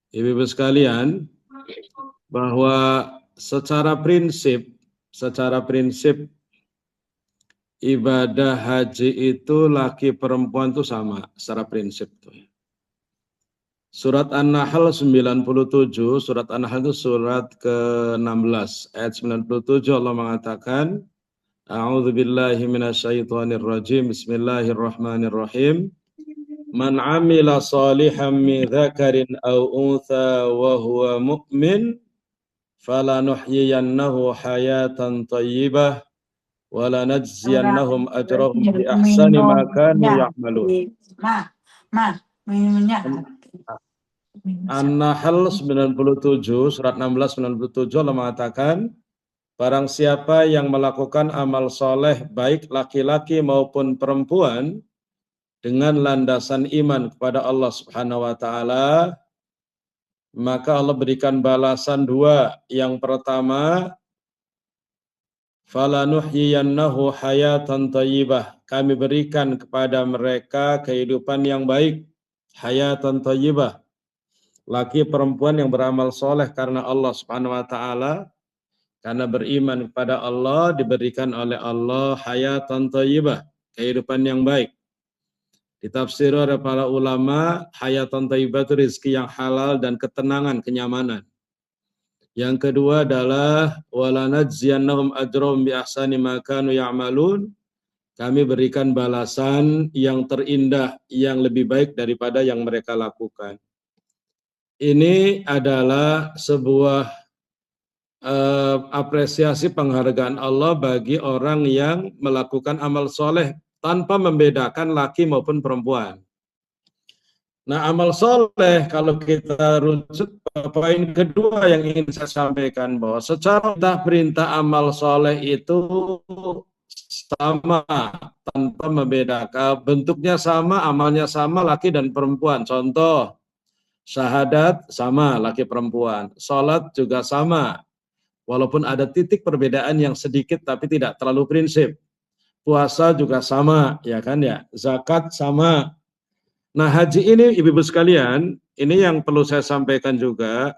Ibu-ibu sekalian, bahwa secara prinsip ibadah haji itu laki perempuan itu sama secara prinsip tuh. Surat An-Nahl 97, surat An-Nahl itu surat ke-16 ayat 97 Allah mengatakan, A'udzu billahi minasyaitonir rajim. Bismillahirrahmanirrahim. Man 'amila shalihan min dzakarin aw untha wa huwa mu'min falanuhyiyannahu hayatan thayyibah wa lanajziyannahum ajrahum bi ahsani ma kanu ya'malun. Minumnya. An-Nahl 97, surat 16 97 Allah mengatakan, barang siapa yang melakukan amal soleh baik laki-laki maupun perempuan dengan landasan iman kepada Allah Subhanahu wa taala, maka Allah berikan balasan dua. Yang pertama, falanuhyiyannahu hayatan thayyibah. Kami berikan kepada mereka kehidupan yang baik, hayatan thayyibah. Laki perempuan yang beramal soleh karena Allah Subhanahu wa taala, karena beriman kepada Allah, diberikan oleh Allah hayatan thayyibah, kehidupan yang baik. Ditafsir oleh para ulama, hayatan thayyibah itu rezeki yang halal dan ketenangan, kenyamanan. Yang kedua adalah walanajziyannahum ajrahum bi ahsani ma kanu ya'malun. Kami berikan balasan yang terindah, yang lebih baik daripada yang mereka lakukan. Ini adalah sebuah apresiasi penghargaan Allah bagi orang yang melakukan amal soleh tanpa membedakan laki maupun perempuan. Nah, amal soleh kalau kita rujuk poin kedua yang ingin saya sampaikan, bahwa secara perintah amal soleh itu sama tanpa membedakan, bentuknya sama, amalnya sama, laki dan perempuan. Contoh, syahadat sama laki perempuan, sholat juga sama, walaupun ada titik perbedaan yang sedikit tapi tidak terlalu prinsip. Puasa juga sama, ya kan ya, zakat sama. Nah, haji ini ibu-ibu sekalian, ini yang perlu saya sampaikan juga.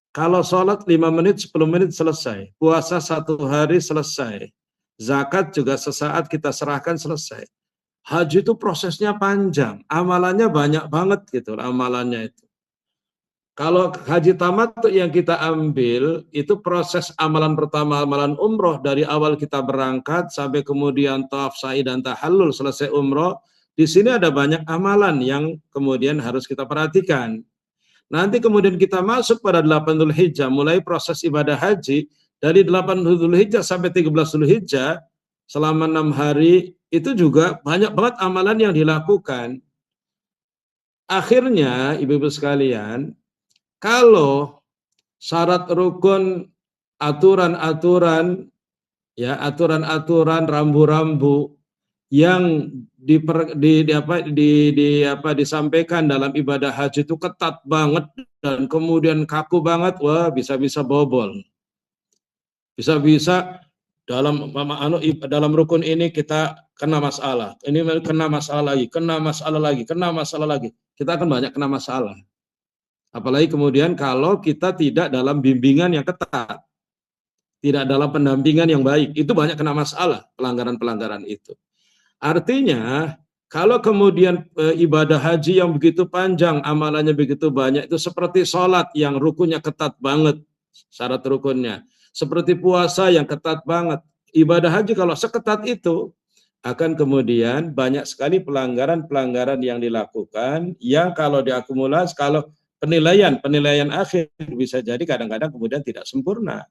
Kalau sholat 5 menit, 10 menit selesai. Puasa 1 hari selesai. Zakat juga sesaat kita serahkan selesai. Haji itu prosesnya panjang, amalannya banyak banget gitu, amalannya itu. Kalau haji tamattu yang kita ambil, itu proses amalan pertama, amalan umroh, dari awal kita berangkat sampai kemudian tawaf, sa'i, dan tahallul, selesai umroh. Di sini ada banyak amalan yang kemudian harus kita perhatikan. Nanti kemudian kita masuk pada 8 Dzulhijjah, mulai proses ibadah haji, dari 8 Dzulhijjah sampai 13 Dzulhijjah, selama 6 hari, itu juga banyak banget amalan yang dilakukan. Akhirnya, ibu-ibu sekalian, kalau syarat rukun, aturan-aturan, ya, aturan-aturan, rambu-rambu yang disampaikan dalam ibadah haji itu ketat banget dan kemudian kaku banget, wah bisa-bisa bobol. Bisa-bisa dalam rukun ini kita kena masalah, ini kena masalah lagi, kena masalah lagi, kena masalah lagi. Kita akan banyak kena masalah. Apalagi kemudian kalau kita tidak dalam bimbingan yang ketat, tidak dalam pendampingan yang baik, itu banyak kena masalah, pelanggaran-pelanggaran itu. Artinya, kalau kemudian ibadah haji yang begitu panjang, amalannya begitu banyak, itu seperti sholat yang rukunnya ketat banget, syarat rukunnya. Seperti puasa yang ketat banget. Ibadah haji kalau seketat itu, akan kemudian banyak sekali pelanggaran-pelanggaran yang dilakukan, yang kalau diakumulasi, kalau penilaian akhir bisa jadi kadang-kadang kemudian tidak sempurna.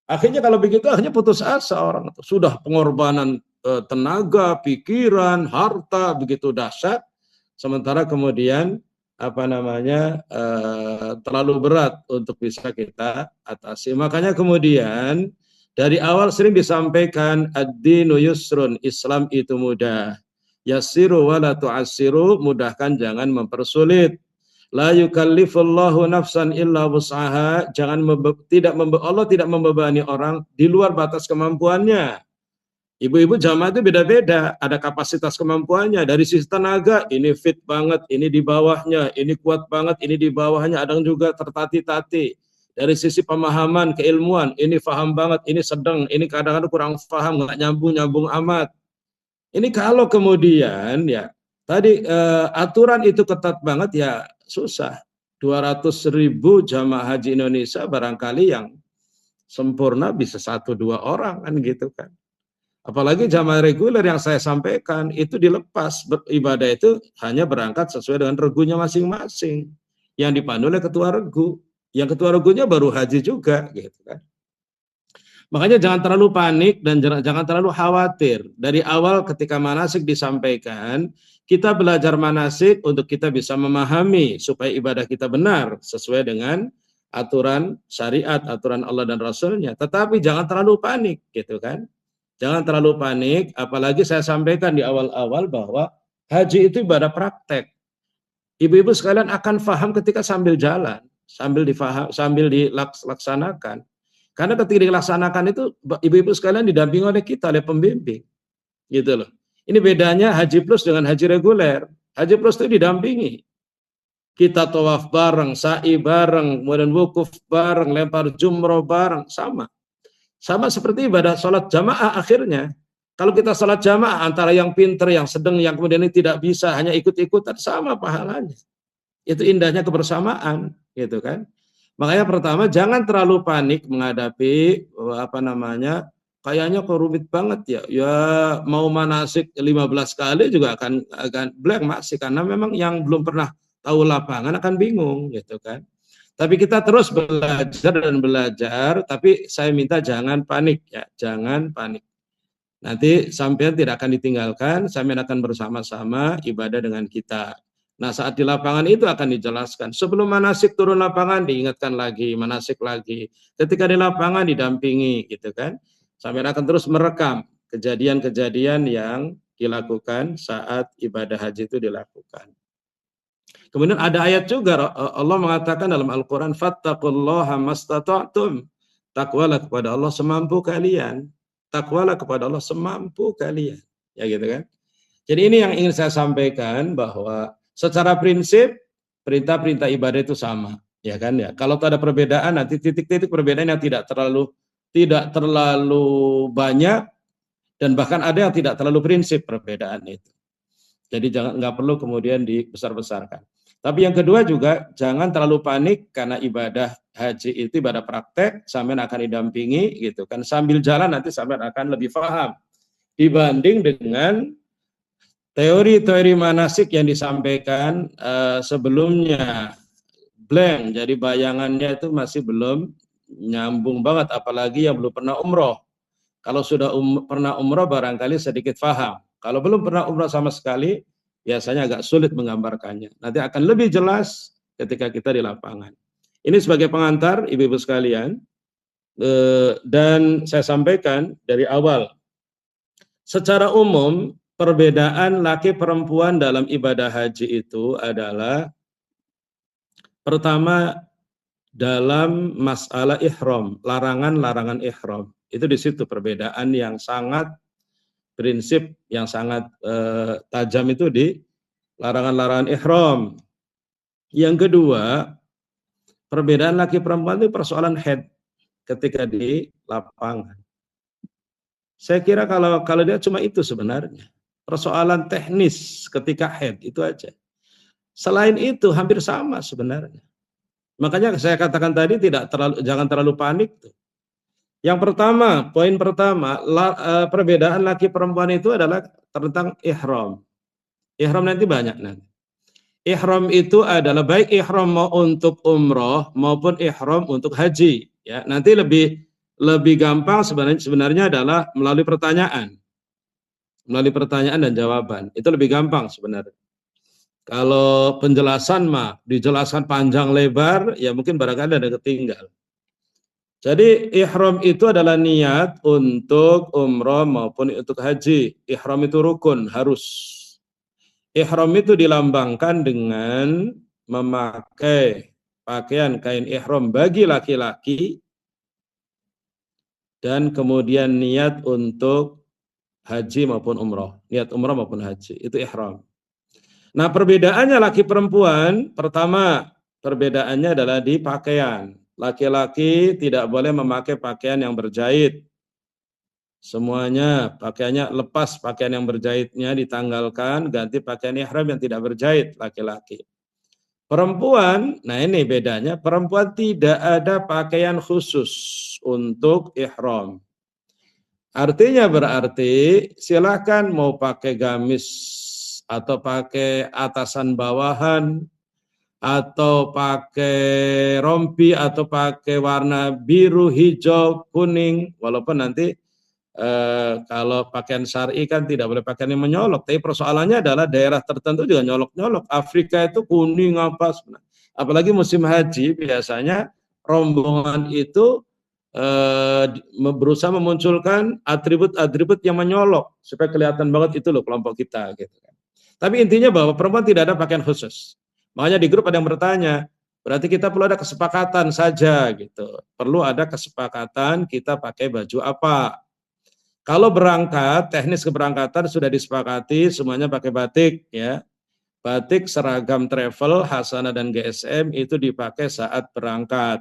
Akhirnya kalau begitu akhirnya putus asa orang itu. Sudah pengorbanan tenaga, pikiran, harta begitu dahsyat, sementara kemudian terlalu berat untuk bisa kita atasi. Makanya kemudian dari awal sering disampaikan ad-dinu yusrun, Islam itu mudah. Yassiru wa la tu'assiru, mudahkan jangan mempersulit. La yukallifullahu nafsan illa wus'aha, Allah tidak membebani orang di luar batas kemampuannya. Ibu-ibu jamaah itu beda-beda, ada kapasitas kemampuannya. Dari sisi tenaga, ini fit banget, ini di bawahnya, ini kuat banget, ini di bawahnya, ada yang juga tertati-tati. Dari sisi pemahaman, keilmuan, ini paham banget, ini sedang, ini kadang-kadang kurang paham, nggak nyambung-nyambung amat. Ini kalau kemudian ya, tadi aturan itu ketat banget ya susah. 200.000 jamaah haji Indonesia barangkali yang sempurna bisa 1-2 orang kan gitu kan. Apalagi jamaah reguler yang saya sampaikan itu dilepas beribadah itu hanya berangkat sesuai dengan regunya masing-masing yang dipandu oleh ketua regu. Yang ketua regunya baru haji juga gitu kan. Makanya jangan terlalu panik dan jangan terlalu khawatir. Dari awal ketika manasik disampaikan, kita belajar manasik untuk kita bisa memahami supaya ibadah kita benar sesuai dengan aturan syariat, aturan Allah dan Rasulnya. Tetapi jangan terlalu panik gitu kan. Jangan terlalu panik, apalagi saya sampaikan di awal-awal bahwa haji itu ibadah praktek. Ibu-ibu sekalian akan paham ketika sambil jalan, sambil dilaksanakan. Karena ketika dilaksanakan itu ibu-ibu sekalian didampingi oleh kita, oleh pembimbing. Gitu loh. Ini bedanya haji plus dengan haji reguler. Haji plus itu didampingi. Kita tawaf bareng, sa'i bareng, kemudian wukuf bareng, lempar jumroh bareng, sama. Sama seperti ibadah sholat jamaah akhirnya. Kalau kita sholat jamaah antara yang pinter, yang sedang, yang kemudian ini tidak bisa, hanya ikut-ikutan, sama pahalanya. Itu indahnya kebersamaan, gitu kan. Makanya pertama jangan terlalu panik menghadapi kayaknya kok rumit banget ya. Ya mau manasik 15 kali juga akan blank masih karena memang yang belum pernah tahu lapangan akan bingung gitu kan. Tapi kita terus belajar dan belajar, tapi saya minta jangan panik ya, jangan panik. Nanti sampean tidak akan ditinggalkan, sampean akan bersama-sama ibadah dengan kita. Nah, saat di lapangan itu akan dijelaskan. Sebelum manasik turun lapangan diingatkan lagi, manasik lagi. Ketika di lapangan didampingi gitu kan. Sampean akan terus merekam kejadian-kejadian yang dilakukan saat ibadah haji itu dilakukan. Kemudian ada ayat juga Allah mengatakan dalam Al-Qur'an fattaqullaha mastata'tum. Takwalah kepada Allah semampu kalian. Takwalah kepada Allah semampu kalian. Ya gitu kan. Jadi ini yang ingin saya sampaikan bahwa secara prinsip perintah-perintah ibadah itu sama, ya kan ya. Kalau ada perbedaan nanti titik-titik perbedaan yang tidak terlalu banyak dan bahkan ada yang tidak terlalu prinsip perbedaan itu. Jadi nggak perlu kemudian dibesar-besarkan. Tapi yang kedua juga jangan terlalu panik karena ibadah haji itu ibadah praktek, sampean akan didampingi gitu kan. Sambil jalan nanti sampean akan lebih paham dibanding dengan teori-teori manasik yang disampaikan sebelumnya blank. Jadi bayangannya itu masih belum nyambung banget apalagi yang belum pernah umroh. Kalau sudah pernah umroh barangkali sedikit paham. Kalau belum pernah umroh sama sekali biasanya agak sulit menggambarkannya. Nanti akan lebih jelas ketika kita di lapangan. Ini sebagai pengantar ibu-ibu sekalian, dan saya sampaikan dari awal, secara umum perbedaan laki perempuan dalam ibadah haji itu adalah pertama dalam masalah ihram, larangan-larangan ihram. Itu di situ perbedaan yang sangat prinsip yang sangat tajam itu di larangan-larangan ihram. Yang kedua, perbedaan laki perempuan itu persoalan head ketika di lapangan. Saya kira kalau dia cuma itu sebenarnya. Persoalan teknis ketika head itu aja. Selain itu hampir sama sebenarnya. Makanya saya katakan tadi jangan terlalu panik tuh. Yang pertama, poin pertama, perbedaan laki perempuan itu adalah tentang ihram. Ihram nanti banyak nanti. Ihram itu adalah baik ihram mau untuk umroh maupun ihram untuk haji. Ya, nanti lebih gampang sebenarnya adalah melalui pertanyaan dan jawaban. Itu lebih gampang sebenarnya. Kalau penjelasan mah dijelaskan panjang lebar, ya mungkin barangkali ada ketinggal. Jadi ihram itu adalah niat untuk umroh maupun untuk haji. Ihram itu rukun, harus. Ihram itu dilambangkan dengan memakai pakaian kain ihram bagi laki-laki dan kemudian niat untuk haji maupun umroh, niat umroh maupun haji, itu ihram. Nah, perbedaannya laki perempuan, pertama perbedaannya adalah di pakaian. Laki-laki tidak boleh memakai pakaian yang berjahit. Semuanya pakaiannya lepas, pakaian yang berjahitnya ditanggalkan, ganti pakaian ihram yang tidak berjahit laki-laki. Perempuan, nah ini bedanya, perempuan tidak ada pakaian khusus untuk ihram. Artinya berarti silakan mau pakai gamis atau pakai atasan bawahan atau pakai rompi atau pakai warna biru, hijau, kuning, walaupun nanti kalau pakaian syar'i kan tidak boleh pakaian yang menyolok, tapi persoalannya adalah daerah tertentu juga nyolok-nyolok. Afrika itu kuning apa sebenarnya. Apalagi musim haji biasanya rombongan itu berusaha memunculkan atribut-atribut yang menyolok supaya kelihatan banget itu loh kelompok kita gitu kan. Tapi intinya bahwa perempuan tidak ada pakaian khusus. Makanya di grup ada yang bertanya, berarti kita perlu ada kesepakatan saja gitu. Perlu ada kesepakatan kita pakai baju apa. Kalau berangkat, teknis keberangkatan sudah disepakati semuanya pakai batik ya. Batik seragam travel, Hasanah dan GSM itu dipakai saat berangkat.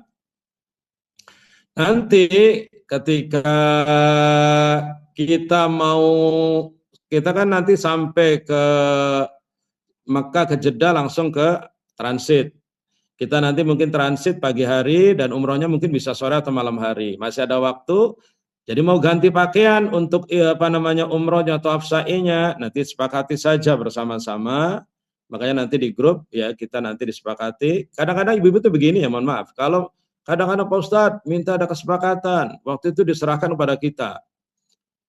Nanti ketika kita kan nanti sampai ke Mekah, ke Jeddah langsung ke transit. Kita nanti mungkin transit pagi hari dan umrohnya mungkin bisa sore atau malam hari. Masih ada waktu. Jadi mau ganti pakaian untuk umrohnya atau afsainya nanti sepakati saja bersama-sama. Makanya nanti di grup ya kita nanti disepakati. Kadang-kadang ibu-ibu tuh begini ya, mohon maaf. Kalau kadang-kadang Pak Ustadz minta ada kesepakatan, waktu itu diserahkan kepada kita.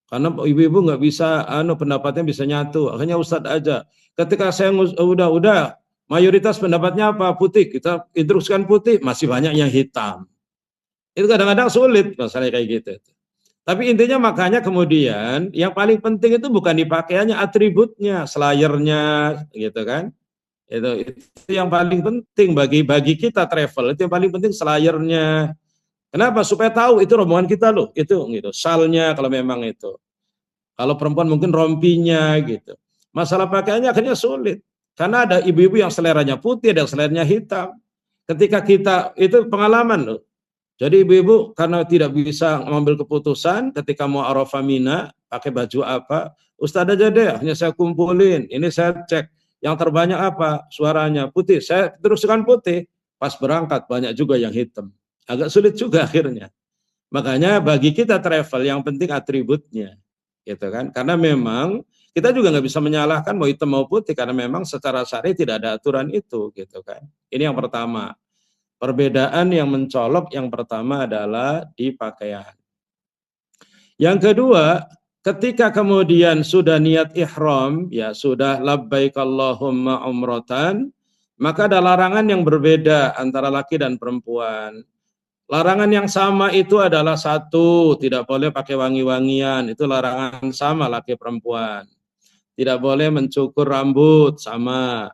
Karena ibu-ibu nggak bisa, pendapatnya bisa nyatu. Akhirnya Ustadz aja. Ketika saya udah mayoritas pendapatnya apa? Putih. Kita instruksikan putih, masih banyak yang hitam. Itu kadang-kadang sulit masalahnya kayak gitu. Tapi intinya makanya kemudian yang paling penting itu bukan di pakaiannya, atributnya, selayarnya, gitu kan? Itu yang paling penting bagi kita travel. Itu yang paling penting selayarnya. Kenapa? Supaya tahu itu rombongan kita loh, itu gitu. Salnya kalau memang itu. Kalau perempuan mungkin rompinya gitu. Masalah pakaiannya akhirnya sulit. Karena ada ibu-ibu yang seleranya putih, ada yang seleranya hitam. Ketika kita, itu pengalaman loh. Jadi ibu-ibu karena tidak bisa mengambil keputusan ketika mau Arafah Mina, pakai baju apa, Ustadz aja deh, hanya saya kumpulin, ini saya cek, yang terbanyak apa, suaranya putih, saya teruskan putih, pas berangkat banyak juga yang hitam. Agak sulit juga akhirnya. Makanya bagi kita travel yang penting atributnya, gitu kan? Karena memang kita juga nggak bisa menyalahkan mau hitam mau putih karena memang secara syar'i tidak ada aturan itu, gitu kan? Ini yang pertama. Perbedaan yang mencolok yang pertama adalah di pakaian. Yang kedua, ketika kemudian sudah niat ihram, ya sudah labbaik Allahumma umratan, maka ada larangan yang berbeda antara laki dan perempuan. Larangan yang sama itu adalah satu, tidak boleh pakai wangi-wangian, itu larangan sama laki perempuan. Tidak boleh mencukur rambut, sama.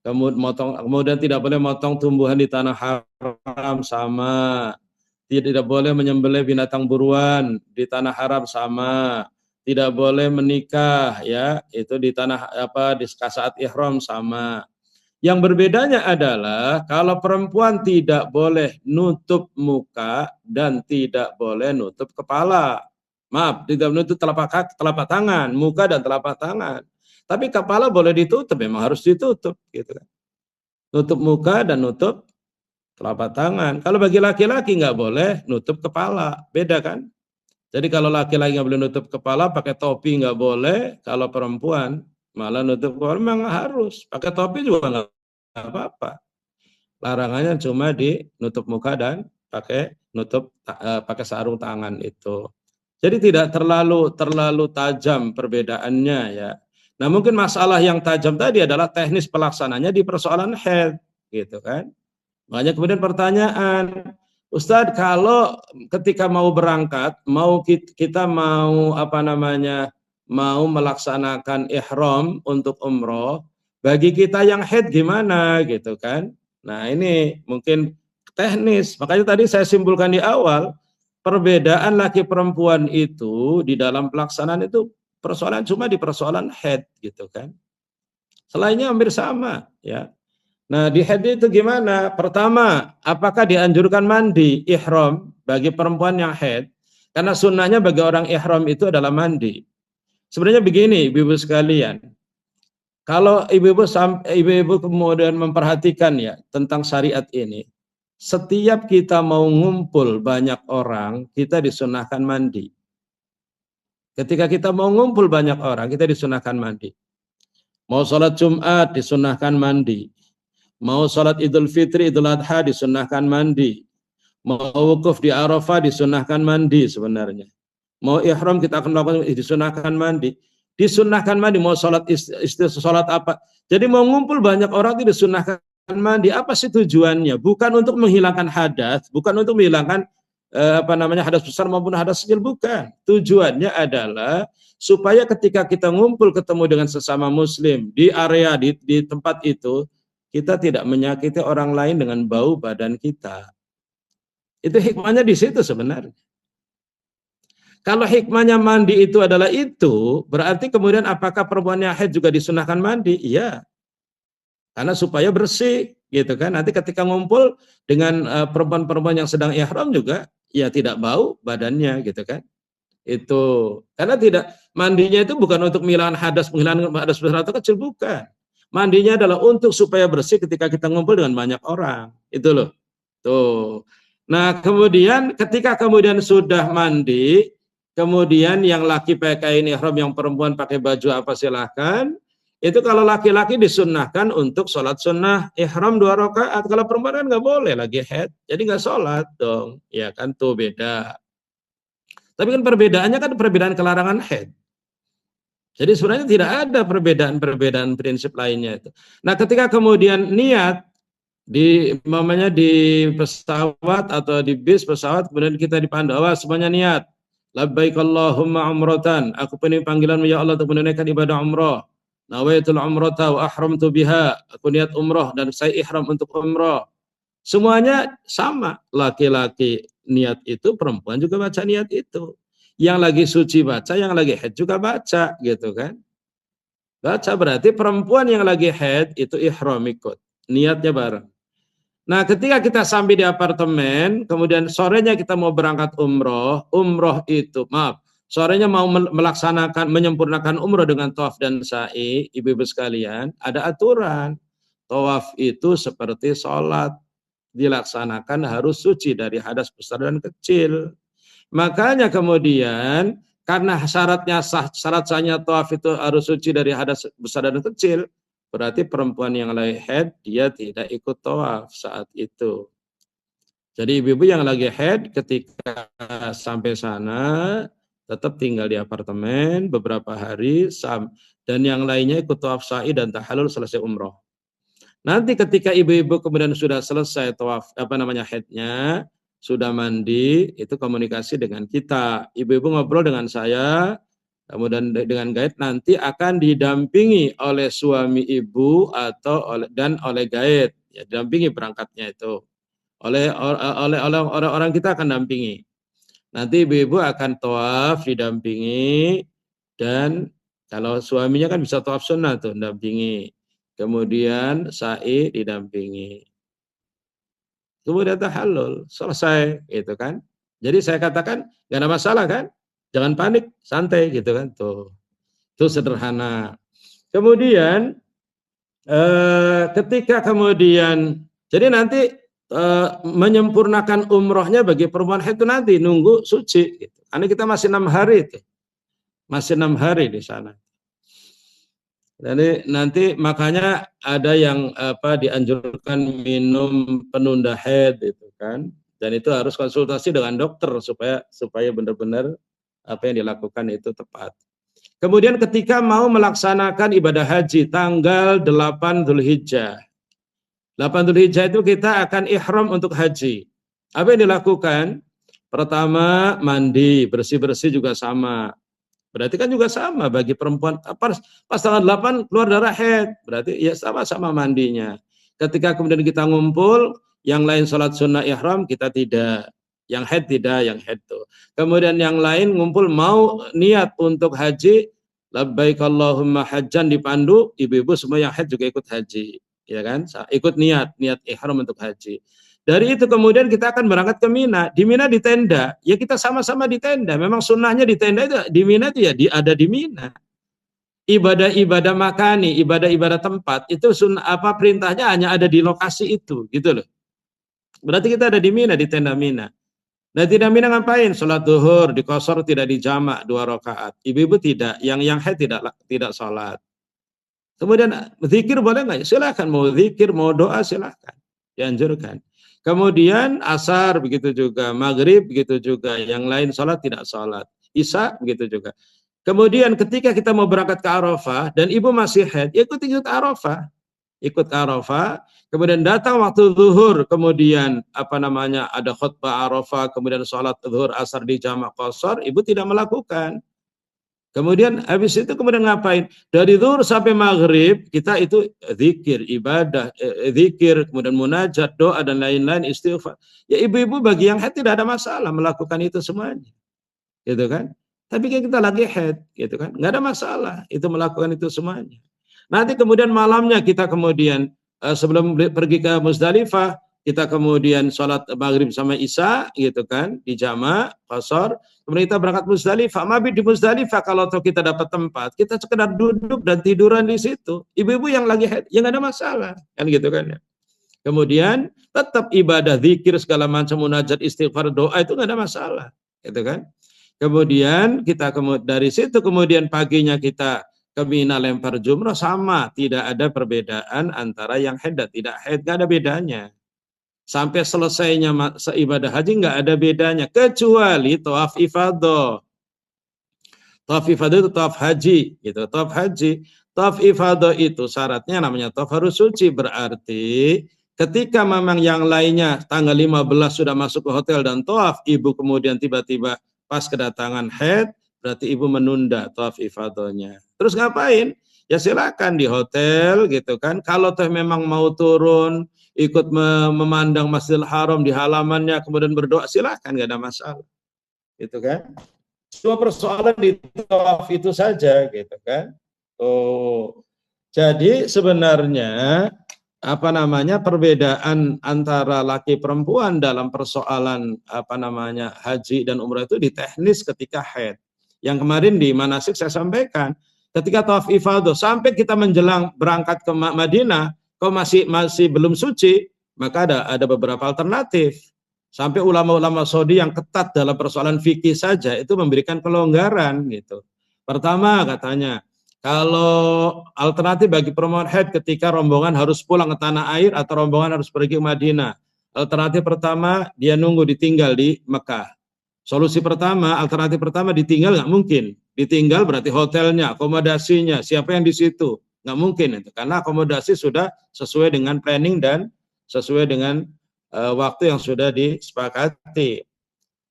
Kemudian tidak boleh motong tumbuhan di tanah haram, sama. Tidak boleh menyembelih binatang buruan di tanah haram, sama. Tidak boleh menikah ya, itu di tanah di saat ihram, sama. Yang berbedanya adalah kalau perempuan tidak boleh nutup muka dan tidak boleh nutup kepala. Maaf, tidak menutup telapak tangan, muka dan telapak tangan. Tapi kepala boleh ditutup, memang harus ditutup gitu kan. Nutup muka dan nutup telapak tangan. Kalau bagi laki-laki nggak boleh nutup kepala, beda kan? Jadi kalau laki-laki nggak boleh nutup kepala, pakai topi nggak boleh. Kalau perempuan malah nutup kepala memang harus. Pakai topi juga nggak apa-apa. Larangannya cuma di nutup muka dan pakai sarung tangan itu. Jadi tidak terlalu tajam perbedaannya ya. Nah mungkin masalah yang tajam tadi adalah teknis pelaksananya di persoalan haid gitu kan. Makanya kemudian pertanyaan, Ustadz kalau ketika mau berangkat, kita mau mau melaksanakan ihram untuk umroh, bagi kita yang haid gimana gitu kan. Nah ini mungkin teknis, makanya tadi saya simpulkan di awal, perbedaan laki perempuan itu di dalam pelaksanaan itu Persoalan cuma di persoalan haid gitu kan. Selainnya hampir sama ya. Nah, di haid itu gimana? Pertama, apakah dianjurkan mandi ihram bagi perempuan yang haid? Karena sunnahnya bagi orang ihram itu adalah mandi. Sebenarnya begini, ibu-ibu sekalian. Kalau ibu-ibu kemudian memperhatikan ya tentang syariat ini, setiap kita mau ngumpul banyak orang, kita disunahkan mandi. Ketika kita mau ngumpul banyak orang, kita disunahkan mandi. Mau sholat Jumat, disunahkan mandi. Mau sholat Idul Fitri, Idul Adha, disunahkan mandi. Mau wukuf di Arafah, disunahkan mandi sebenarnya. Mau ihram kita akan melakukan, disunahkan mandi. Disunahkan mandi, mau sholat sholat apa. Jadi mau ngumpul banyak orang itu disunahkan mandi. Apa sih tujuannya? Bukan untuk menghilangkan hadas, bukan untuk menghilangkan hadas besar maupun hadas kecil, bukan. Tujuannya adalah supaya ketika kita ngumpul ketemu dengan sesama muslim di area di tempat itu, kita tidak menyakiti orang lain dengan bau badan kita. Itu hikmahnya di situ sebenarnya. Kalau hikmahnya mandi itu adalah itu, berarti kemudian apakah perempuan yang haid juga disunahkan mandi? Iya. Karena supaya bersih, gitu kan. Nanti ketika ngumpul dengan perempuan-perempuan yang sedang ihram juga, ya tidak bau badannya, gitu kan. Itu. Karena tidak, mandinya itu bukan untuk menghilangkan hadas besar atau kecil, bukan. Mandinya adalah untuk supaya bersih ketika kita ngumpul dengan banyak orang. Itu loh. Tuh. Nah, kemudian ketika kemudian sudah mandi, kemudian yang laki pakai ihram, yang perempuan pakai baju apa silahkan. Itu kalau laki-laki disunnahkan untuk sholat sunnah ihram 2 rakaat. Kalau perempuan kan nggak boleh lagi haid, jadi nggak sholat dong. Ya kan, tuh beda. Tapi kan perbedaannya kan perbedaan kelarangan haid. Jadi sebenarnya tidak ada perbedaan prinsip lainnya itu. Nah, ketika kemudian niat di pesawat atau di bis pesawat, kemudian kita dipandu, semuanya niat. Labbaik Allahumma umratan. Aku penuhi panggilanmu ya Allah untuk menunaikan ibadah umrah. Nawaitul umrata wa ahramtu biha. Aku niat umrah dan saya ihram untuk umrah. Semuanya sama. Laki-laki niat itu, perempuan juga baca niat itu. Yang lagi suci baca, yang lagi haid juga baca, gitu kan. Baca berarti perempuan yang lagi haid itu ihram ikut. Niatnya bareng. Nah, ketika kita sampai di apartemen, kemudian sorenya kita mau berangkat umroh sorenya mau menyempurnakan umroh dengan tawaf dan sa'i, ibu-ibu sekalian, ada aturan. Tawaf itu seperti sholat, dilaksanakan harus suci dari hadas besar dan kecil. Makanya kemudian, karena syarat sahnya tawaf itu harus suci dari hadas besar dan kecil, berarti perempuan yang lagi haid dia tidak ikut tawaf saat itu. Jadi ibu-ibu yang lagi haid ketika sampai sana tetap tinggal di apartemen beberapa hari dan yang lainnya ikut tawaf sa'i dan tahallul selesai umroh. Nanti ketika ibu-ibu kemudian sudah selesai tawaf haidnya, sudah mandi, itu komunikasi dengan kita. Ibu-ibu ngobrol dengan saya, kemudian dengan guide nanti akan didampingi oleh suami ibu atau oleh guide, ya, didampingi berangkatnya itu oleh orang kita akan dampingi. Nanti ibu-ibu akan tawaf didampingi, dan kalau suaminya kan bisa tawaf sunnah tuh dampingi, kemudian sa'i didampingi, kemudian tahallul selesai, gitu kan. Jadi saya katakan nggak ada masalah kan. Jangan panik, santai gitu kan. Tuh. Itu sederhana. Kemudian ketika kemudian jadi nanti menyempurnakan umrohnya bagi perempuan haid itu nanti nunggu suci gitu. Karena kita masih 6 hari itu. Masih 6 hari di sana. Jadi nanti makanya ada yang dianjurkan minum penunda haid itu kan. Dan itu harus konsultasi dengan dokter supaya benar-benar apa yang dilakukan itu tepat. Kemudian ketika mau melaksanakan ibadah haji tanggal 8 Dzulhijjah. 8 Dzulhijjah itu kita akan ihram untuk haji. Apa yang dilakukan? Pertama mandi, bersih-bersih juga sama. Berarti kan juga sama bagi perempuan. Pas tanggal 8 keluar darah haid, berarti ya sama-sama mandinya. Ketika kemudian kita ngumpul, yang lain sholat sunnah ihram, kita tidak. Yang haid tidak, yang haid tuh. Kemudian yang lain ngumpul mau niat untuk haji, labbaik Allahumma hajjan dipandu, ibu-ibu semua yang haid juga ikut haji, ya kan? Ikut niat ihram untuk haji. Dari itu kemudian kita akan berangkat ke Mina. Di Mina di tenda, ya kita sama-sama di tenda. Memang sunnahnya di tenda itu di Mina itu ya ada di Mina. Ibadah-ibadah makani, ibadah-ibadah tempat itu perintahnya hanya ada di lokasi itu, gitu loh. Berarti kita ada di Mina, di tenda Mina. Nah, tidak Mina ngapain? Sholat duhur di qashar, tidak dijamak 2 rakaat. Ibu-ibu tidak, yang haid tidak sholat. Kemudian zikir boleh nggak? Silakan, mau zikir, mau doa silakan, dianjurkan. Kemudian asar begitu juga, maghrib begitu juga, yang lain sholat tidak sholat, isya begitu juga. Kemudian ketika kita mau berangkat ke Arafah dan ibu masih haid, ikut Arafah. Ikut Arafah, kemudian datang waktu zuhur, kemudian ada khutbah Arafah, kemudian sholat zuhur asar di jamak qashar, ibu tidak melakukan. Kemudian habis itu kemudian ngapain? Dari zuhur sampai maghrib kita itu zikir, ibadah, zikir, kemudian munajat, doa dan lain-lain, istighfar. Ya ibu-ibu bagi yang haid tidak ada masalah melakukan itu semuanya, gitu kan? Tapi kita lagi haid, gitu kan? Nggak ada masalah itu melakukan itu semuanya. Nanti kemudian malamnya kita kemudian sebelum pergi ke Muzdalifah, kita kemudian sholat maghrib sama isya, gitu kan? Di jamak, qashar. Kemudian kita berangkat Muzdalifah. Mabit di Muzdalifah kalau kita dapat tempat, kita sekedar duduk dan tiduran di situ. Ibu-ibu yang lagi haid, ya nggak ada masalah, kan gitu kan ya. Kemudian tetap ibadah, zikir, segala macam munajat, istighfar, doa itu nggak ada masalah, gitu kan? Kemudian kita dari situ kemudian paginya kita ke Mina lempar jumrah, sama, tidak ada perbedaan antara yang haid dan tidak haid, nggak ada bedanya. Sampai selesainya ibadah haji nggak ada bedanya, kecuali tawaf ifadah. Tawaf ifadah itu tawaf haji, gitu. Tawaf haji, tawaf ifadah itu syaratnya namanya tawaf harus suci, berarti ketika memang yang lainnya tanggal 15 sudah masuk ke hotel dan tawaf, ibu kemudian tiba-tiba pas kedatangan haid, berarti ibu menunda tawaf ifadahnya. Terus ngapain? Ya silakan di hotel, gitu kan. Kalau toh memang mau turun, ikut memandang Masjidil Haram di halamannya, kemudian berdoa, silakan, nggak ada masalah, gitu kan. Cuma persoalan di tawaf itu saja, gitu kan. Jadi sebenarnya perbedaan antara laki perempuan dalam persoalan haji dan umrah itu di teknis ketika haid. Yang kemarin di manasik saya sampaikan, ketika tawaf ifadah sampai kita menjelang berangkat ke Madinah, kok masih belum suci, maka ada beberapa alternatif. Sampai ulama-ulama Saudi yang ketat dalam persoalan fikih saja itu memberikan kelonggaran, gitu. Pertama katanya, kalau alternatif bagi perempuan haid ketika rombongan harus pulang ke tanah air atau rombongan harus pergi ke Madinah. Alternatif pertama, dia nunggu ditinggal di Mekah. Alternatif pertama ditinggal nggak mungkin. Ditinggal berarti hotelnya, akomodasinya, siapa yang di situ. Nggak mungkin itu. Karena akomodasi sudah sesuai dengan planning dan sesuai dengan waktu yang sudah disepakati.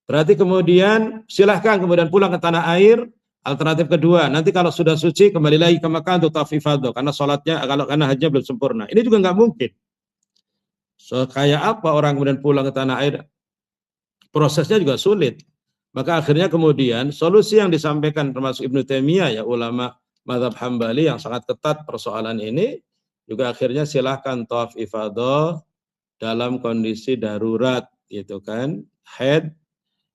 Berarti kemudian silahkan kemudian pulang ke tanah air. Alternatif kedua, nanti kalau sudah suci kembali lagi ke Mekah untuk tawaf ifadah karena karena hajinya belum sempurna. Ini juga nggak mungkin. So, kayak apa orang kemudian pulang ke tanah air? Prosesnya juga sulit. Maka akhirnya kemudian solusi yang disampaikan termasuk Ibnu Taimiyah, ya ulama mazhab Hambali yang sangat ketat persoalan ini, juga akhirnya silahkan tawaf ifadah dalam kondisi darurat, gitu kan, haid,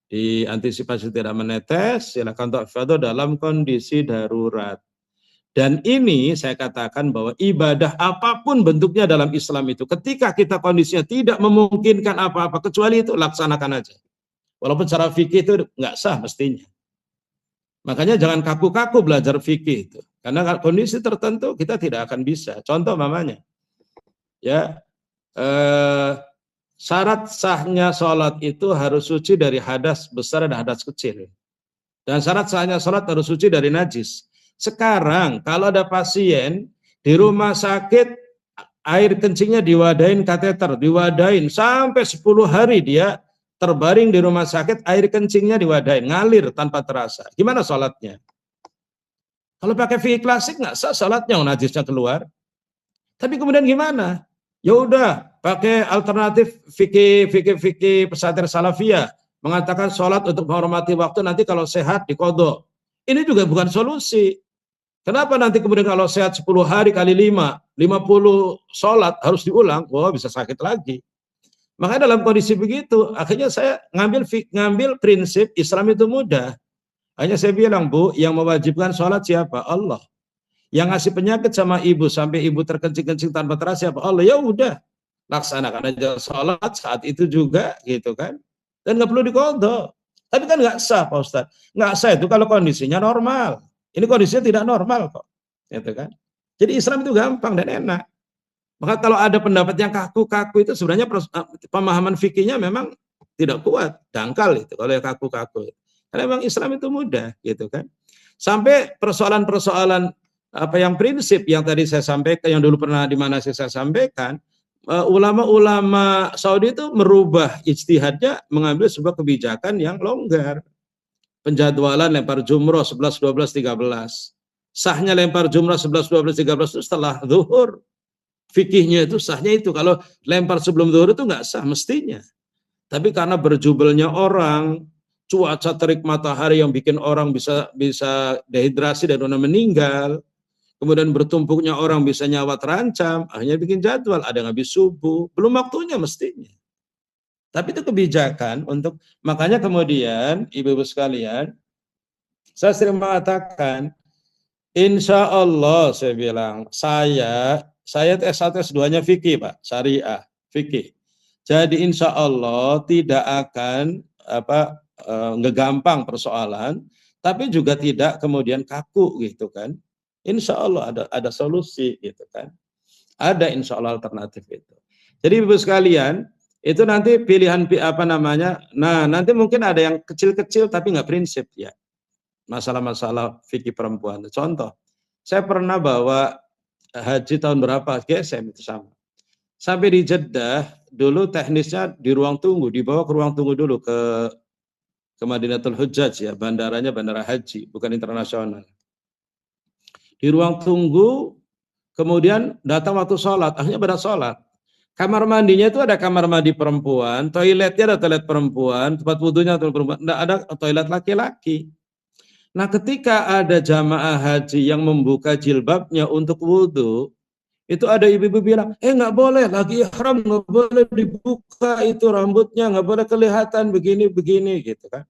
diantisipasi tidak menetes, silakan tawaf ifadah dalam kondisi darurat. Dan ini saya katakan bahwa ibadah apapun bentuknya dalam Islam itu, ketika kita kondisinya tidak memungkinkan apa-apa kecuali itu, laksanakan aja. Walaupun secara fikih itu nggak sah mestinya. Makanya jangan kaku-kaku belajar fikih itu, karena kondisi tertentu kita tidak akan bisa. Contoh mamanya, ya. Syarat sahnya sholat itu harus suci dari hadas besar dan hadas kecil. Dan syarat sahnya sholat harus suci dari najis. Sekarang kalau ada pasien di rumah sakit, air kencingnya diwadain kateter, diwadain sampai 10 hari dia terbaring di rumah sakit, air kencingnya diwadain, ngalir tanpa terasa. Gimana sholatnya? Kalau pakai fikih klasik nggak sah sholatnya, najisnya keluar. Tapi kemudian gimana? Ya udah, pakai alternatif fikih pesantren salafiyah, mengatakan sholat untuk menghormati waktu, nanti kalau sehat diqodho. Ini juga bukan solusi. Kenapa nanti kemudian kalau sehat 10 hari kali 5, 50 sholat harus diulang? Wah, bisa sakit lagi. Makanya dalam kondisi begitu, akhirnya saya ngambil prinsip Islam itu mudah. Hanya saya bilang, Bu, yang mewajibkan sholat siapa? Allah. Yang ngasih penyakit sama ibu sampai ibu terkencing-kencing tanpa terasa siapa? Allah. Ya udah, laksanakan aja sholat saat itu juga, gitu kan? Dan nggak perlu dikodok. Tapi kan nggak sah, Pak Ustadz. Nggak sah itu kalau kondisinya normal. Ini kondisinya tidak normal kok, gitu kan? Jadi Islam itu gampang dan enak. Maka kalau ada pendapat yang kaku-kaku itu sebenarnya pemahaman fikihnya memang tidak kuat, dangkal itu kalau yang kaku-kaku. Karena memang Islam itu mudah, gitu kan. Sampai persoalan-persoalan apa yang prinsip yang tadi saya sampaikan, yang dulu pernah di mana saya sampaikan, ulama-ulama Saudi itu merubah ijtihadnya mengambil sebuah kebijakan yang longgar. Penjadwalan lempar jumroh 11, 12, 13. Sahnya lempar jumroh 11, 12, 13 itu setelah zuhur. Fikihnya itu sahnya itu. Kalau lempar sebelum zuhur itu nggak sah mestinya. Tapi karena berjubelnya orang, cuaca terik matahari yang bikin orang bisa dehidrasi dan orang meninggal, kemudian bertumpuknya orang bisa nyawa terancam, akhirnya bikin jadwal, ada yang habis subuh, belum waktunya mestinya. Tapi itu kebijakan untuk, makanya kemudian ibu-ibu sekalian, saya sering mengatakan, insya Allah saya bilang, saya itu S1 S2-nya fikih Pak, syariah, fikih. Jadi insya Allah tidak akan ngegampang persoalan, tapi juga tidak kemudian kaku gitu kan. Insya Allah ada solusi gitu kan. Ada insya Allah alternatif itu. Jadi ibu sekalian, itu nanti pilihan apa namanya. Nah nanti mungkin ada yang kecil-kecil tapi nggak prinsip ya. Masalah-masalah fikih perempuan. Contoh, saya pernah bawa haji tahun berapa? GSM itu sama. Sampai di Jeddah, dulu teknisnya di ruang tunggu, dibawa ke ruang tunggu dulu ke Madinatul Hujjaj ya, bandaranya bandara haji, bukan internasional. Di ruang tunggu, kemudian datang waktu sholat, akhirnya pada sholat. Kamar mandinya itu ada kamar mandi perempuan, toiletnya ada toilet perempuan, tempat wudhunya toilet perempuan, tidak ada toilet laki-laki. Nah ketika ada jamaah haji yang membuka jilbabnya untuk wudhu, itu ada ibu-ibu bilang, nggak boleh, lagi ihram nggak boleh dibuka itu rambutnya, nggak boleh kelihatan begini-begini gitu kan.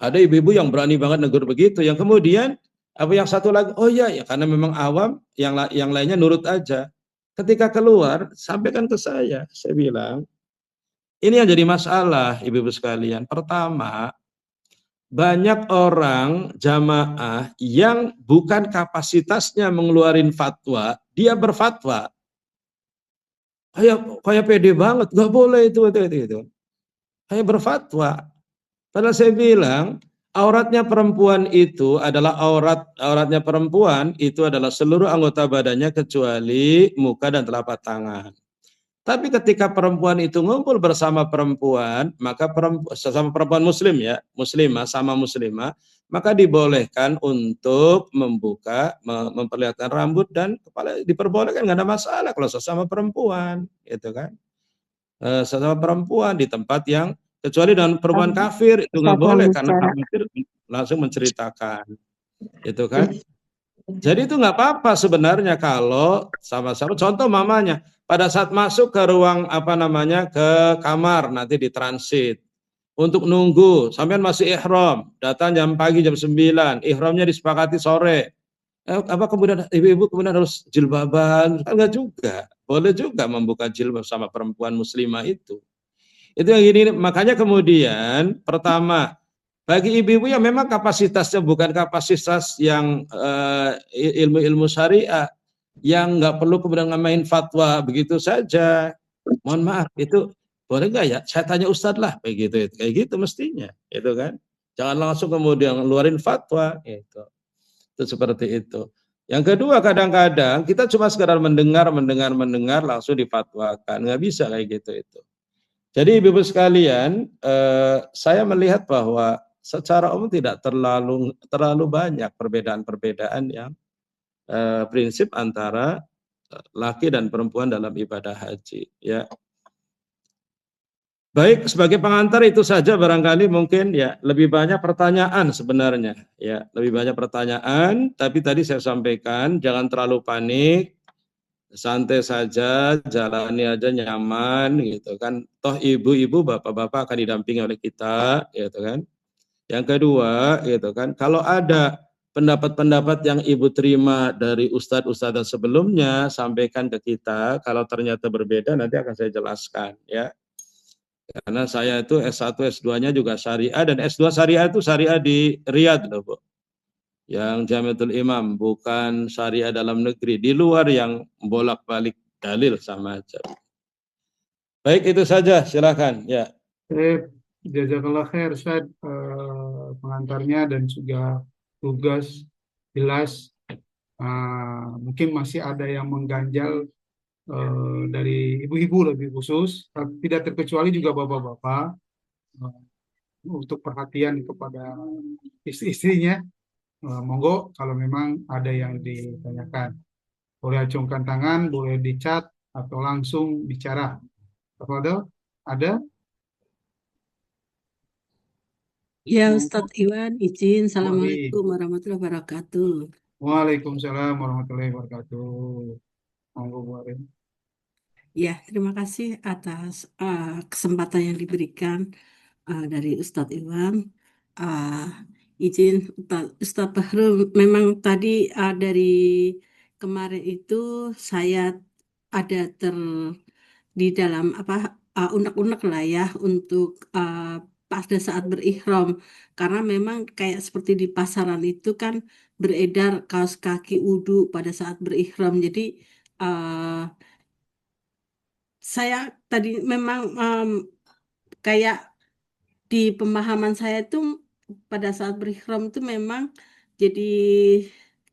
Ada ibu-ibu yang berani banget negur begitu, yang kemudian apa yang satu lagi, oh iya ya karena memang awam, yang lainnya nurut aja. Ketika keluar, sampaikan ke saya bilang, ini yang jadi masalah ibu-ibu sekalian. Pertama, banyak orang jamaah yang bukan kapasitasnya mengeluarin fatwa, dia berfatwa. Kayak pede banget, nggak boleh itu. Kayak berfatwa. Padahal saya bilang, auratnya perempuan itu adalah auratnya perempuan itu adalah seluruh anggota badannya kecuali muka dan telapak tangan. Tapi ketika perempuan itu ngumpul bersama perempuan, maka sesama perempuan muslim ya, muslimah sama muslimah, maka dibolehkan untuk memperlihatkan rambut dan kepala, diperbolehkan, nggak ada masalah kalau sesama perempuan, gitu kan. Sesama perempuan di tempat yang, kecuali dengan perempuan kafir itu nggak boleh karena kafir langsung menceritakan, itu kan. Jadi itu nggak apa-apa sebenarnya kalau sama-sama. Contoh mamanya pada saat masuk ke ruang apa namanya ke kamar nanti di transit untuk nunggu sampean masih ihram, datang jam pagi jam 9, ihramnya disepakati sore. Apa kemudian ibu-ibu kemudian harus jilbaban? Kan enggak juga. Boleh juga membuka jilbab sama perempuan muslimah itu. Itu yang ini, makanya kemudian pertama bagi ibu-ibu yang memang kapasitasnya bukan kapasitas yang ilmu-ilmu syariah, yang nggak perlu kemudian ngamain fatwa begitu saja. Mohon maaf, itu boleh nggak ya? Saya tanya Ustadz lah, kayak gitu mestinya, itu kan? Jangan langsung kemudian ngeluarin fatwa, itu seperti itu. Yang kedua, kadang-kadang kita cuma sekedar mendengar langsung difatwakan, nggak bisa kayak gitu itu. Jadi ibu-ibu sekalian, saya melihat bahwa secara umum tidak terlalu banyak perbedaan-perbedaan yang prinsip antara laki dan perempuan dalam ibadah haji. Ya, Baik, sebagai pengantar itu saja barangkali mungkin ya, lebih banyak pertanyaan sebenarnya ya, lebih banyak pertanyaan, tapi tadi saya sampaikan jangan terlalu panik, santai saja, jalani aja nyaman gitu kan. Toh ibu-ibu, bapak-bapak akan didampingi oleh kita gitu kan. Yang kedua gitu kan, kalau ada pendapat-pendapat yang ibu terima dari ustadz-ustadz sebelumnya, sampaikan ke kita. Kalau ternyata berbeda nanti akan saya jelaskan ya. Karena saya itu S1, S2-nya juga syariah, dan S2 syariah itu syariah di Riyadh loh, Bu. Yang Jamiatul Imam, bukan syariah dalam negeri. Di luar yang bolak-balik dalil sama aja. Baik, itu saja, silakan. Ya. Jazakallah khair Ustaz, pengantarnya dan juga tugas jelas. Mungkin masih ada yang mengganjal dari ibu-ibu lebih khusus, tapi tidak terkecuali juga bapak-bapak, eh, untuk perhatian kepada istri-istrinya. Monggo kalau memang ada yang ditanyakan, boleh acungkan tangan, boleh dicat atau langsung bicara. Tafadhol, ada? Ya, Monggo. Ustadz Iwan, izin. Baik. Assalamualaikum warahmatullahi wabarakatuh. Waalaikumsalam warahmatullahi wabarakatuh. Monggo, Bu Arin. Ya, terima kasih atas kesempatan yang diberikan dari Ustadz Iwan. Uh, izin Ustadz Bahrul, memang tadi dari kemarin itu saya ada di dalam apa unek-unek lah ya untuk pada saat berihram, karena memang kayak seperti di pasaran itu kan beredar kaos kaki wudhu pada saat berihram. Jadi uh, saya tadi memang kayak di pemahaman saya itu pada saat berihram itu memang jadi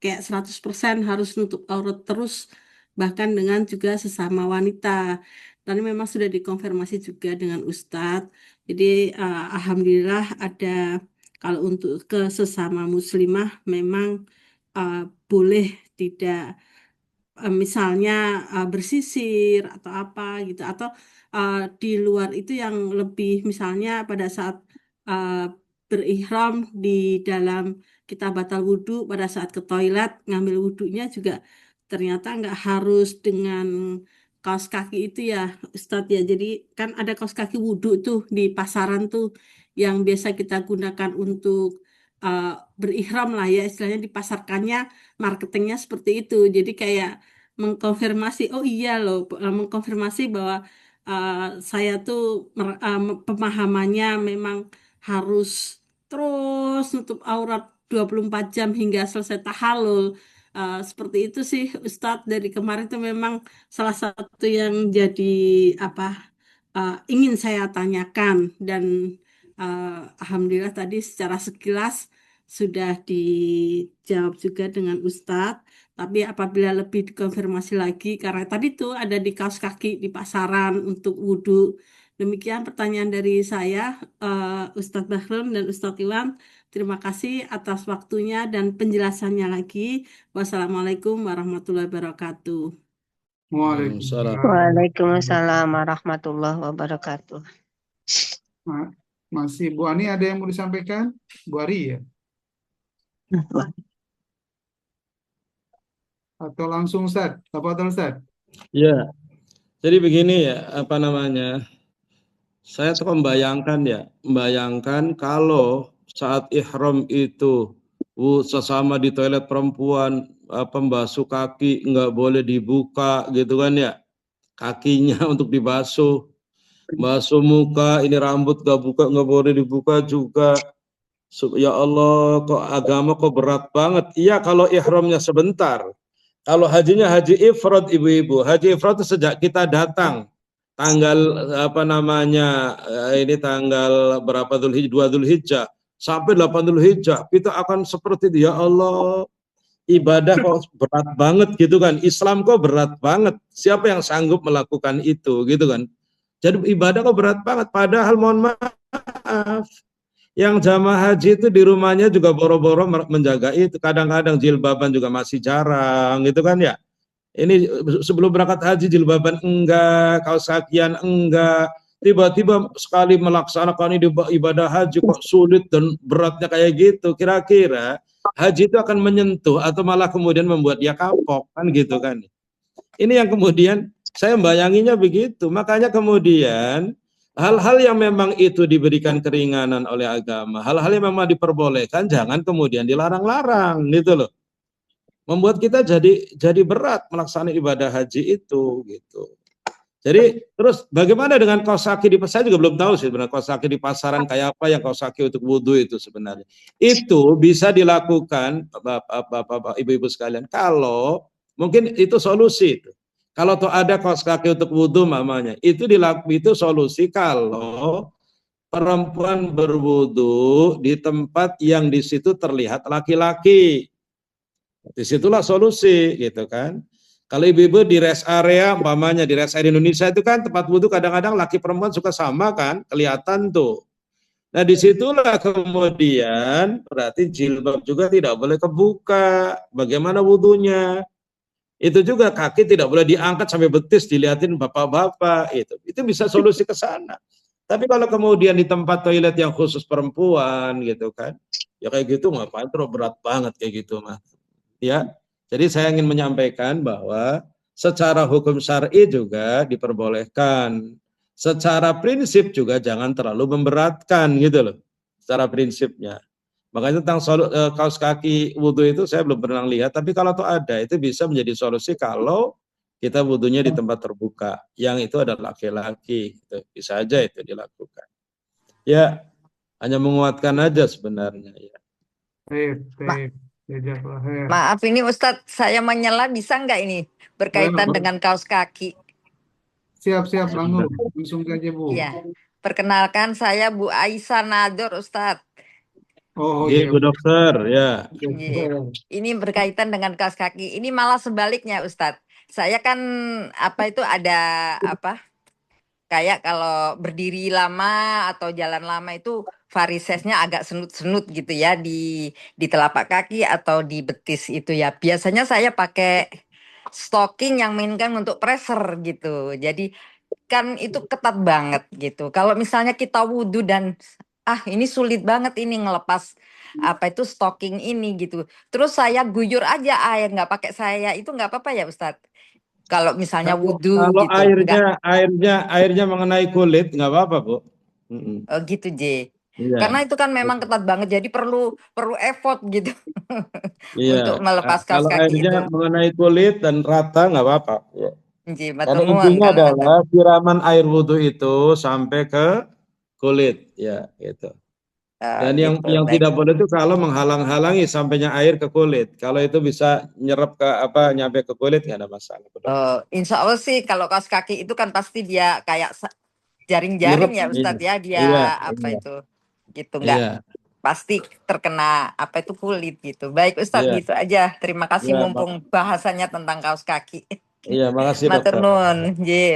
kayak 100% harus nutup aurat terus, bahkan dengan juga sesama wanita. Dan memang sudah dikonfirmasi juga dengan Ustadz. Jadi alhamdulillah ada, kalau untuk ke sesama muslimah memang uh, boleh tidak, misalnya bersisir atau apa gitu, atau di luar itu yang lebih, misalnya pada saat uh, berihram di dalam kita batal wudhu, pada saat ke toilet ngambil wudhunya juga ternyata nggak harus dengan kaos kaki itu ya Ustadz ya. Jadi kan ada kaos kaki wudhu tuh di pasaran tuh yang biasa kita gunakan untuk uh, berihram lah ya, istilahnya dipasarkannya, marketingnya seperti itu. Jadi kayak mengkonfirmasi, oh iya loh, mengkonfirmasi bahwa uh, saya tuh pemahamannya memang harus terus nutup aurat 24 jam hingga selesai tahallul. Seperti itu sih Ustadz, dari kemarin itu memang salah satu yang jadi apa ingin saya tanyakan, dan alhamdulillah tadi secara sekilas sudah dijawab juga dengan Ustadz. Tapi apabila lebih dikonfirmasi lagi, karena tadi tuh ada di kaos kaki di pasaran untuk wudhu. Demikian pertanyaan dari saya, Ustadz Bahrul dan Ustadz Iwan. Terima kasih atas waktunya dan penjelasannya lagi. Wassalamualaikum warahmatullahi wabarakatuh. Salam. Waalaikumsalam. Waalaikumsalam warahmatullahi wabarakatuh. Masih Bu Ani ada yang mau disampaikan? Bu Ari ya? Atau langsung Ustaz? Tafadhol Ustaz. Ya, jadi begini ya, apa namanya? Saya tuh membayangkan kalau saat ihram itu sesama di toilet perempuan, pembasuh kaki nggak boleh dibuka gitu kan ya, kakinya untuk dibasuh, basuh muka, ini rambut nggak boleh dibuka juga. Ya Allah, kok agama kok berat banget. Iya kalau ihramnya sebentar. Kalau hajinya haji ifrad, ibu-ibu, haji ifrad itu sejak kita datang tanggal apa namanya, ini tanggal berapa, Dzulhijjah, 2 Dzulhijjah sampai 8 Dzulhijjah kita akan seperti itu. Ya Allah, ibadah kok berat banget gitu kan, Islam kok berat banget, siapa yang sanggup melakukan itu gitu kan. Jadi ibadah kok berat banget, padahal mohon maaf, yang jamaah haji itu di rumahnya juga boro-boro menjaga itu, kadang-kadang jilbaban juga masih jarang gitu kan ya. Ini sebelum berangkat haji jilbaban enggak, kaos kakian enggak. tiba-tiba sekali melaksanakan ibadah haji kok sulit dan beratnya kayak gitu. Kira-kira haji itu akan menyentuh atau malah kemudian membuat dia kapok kan gitu kan. Ini yang kemudian saya membayanginya begitu. Makanya kemudian hal-hal yang memang itu diberikan keringanan oleh agama, hal-hal yang memang diperbolehkan jangan kemudian dilarang-larang gitu loh. Membuat kita jadi berat melaksanakan ibadah haji itu gitu. Jadi terus bagaimana dengan kaos kaki di pasar? Saya juga belum tahu sih sebenarnya kaos kaki di pasaran kayak apa yang kaos kaki untuk wudhu itu sebenarnya. Itu bisa dilakukan bapak-bapak, ibu-ibu sekalian kalau mungkin itu solusi itu. Kalau tuh ada kaos kaki untuk wudhu mamanya, itu solusi kalau perempuan berwudhu di tempat yang di situ terlihat laki-laki. Disitulah solusi gitu kan. Kalau ibu-ibu di rest area, umpamanya di rest area Indonesia itu kan tempat wudhu kadang-kadang laki perempuan suka sama kan, kelihatan tuh. Nah disitulah kemudian berarti jilbab juga tidak boleh kebuka. Bagaimana wudhunya? Itu juga kaki tidak boleh diangkat sampai betis dilihatin bapak-bapak. Itu bisa solusi ke sana. Tapi kalau kemudian di tempat toilet yang khusus perempuan gitu kan, ya kayak gitu ngapain terus berat banget kayak gitu mah. Ya, jadi saya ingin menyampaikan bahwa secara hukum syar'i juga diperbolehkan. Secara prinsip juga jangan terlalu memberatkan gitu loh. Secara prinsipnya. Makanya tentang kaos kaki wudhu itu saya belum pernah lihat. Tapi kalau itu ada, itu bisa menjadi solusi kalau kita wudhunya di tempat terbuka. Yang itu adalah laki-laki. Gitu. Bisa aja itu dilakukan. Ya, hanya menguatkan aja sebenarnya. Ya. Baik. Maaf ini Ustadz, saya menyela bisa nggak ini berkaitan dengan kaos kaki? Siap, langsung saja Bu. Ya, perkenalkan saya Bu Aisyah Nador Ustadz. Oh iya, Bu Dokter, ya. Ini berkaitan dengan kaos kaki. Ini malah sebaliknya Ustadz. Saya kan kayak kalau berdiri lama atau jalan lama itu varisesnya agak senut-senut gitu ya di telapak kaki atau di betis itu ya. Biasanya saya pakai stocking yang mainkan untuk pressure gitu. Jadi kan itu ketat banget gitu. Kalau misalnya kita wudhu dan ini sulit banget ini ngelepas stocking ini gitu. Terus saya guyur aja air nggak pakai saya itu nggak apa-apa ya Ustadz? Kalau misalnya wudhu kalau gitu, airnya mengenai kulit nggak apa-apa Bu. Oh gitu J. Iya. Karena itu kan memang ketat banget, jadi perlu effort gitu untuk melepas kaos kalau kaki airnya itu. mengenai kulit dan rata nggak apa-apa. Ya. J, Karena intinya adalah siraman air wudhu itu sampai ke kulit, ya gitu. Dan gitu, yang baik. tidak boleh itu kalau menghalang-halangi sampainya air ke kulit. Kalau itu bisa nyerap ke nyampe ke kulit nggak ada masalah. Insya Allah sih kalau kaos kaki itu kan pasti dia kayak jaring-jaring ya Ustadz ya dia itu gitu nggak pasti terkena kulit gitu. Baik Ustadz gitu aja. Terima kasih mumpung bahasanya tentang kaos kaki. Iya, makasih Dokter. Matur nuwun,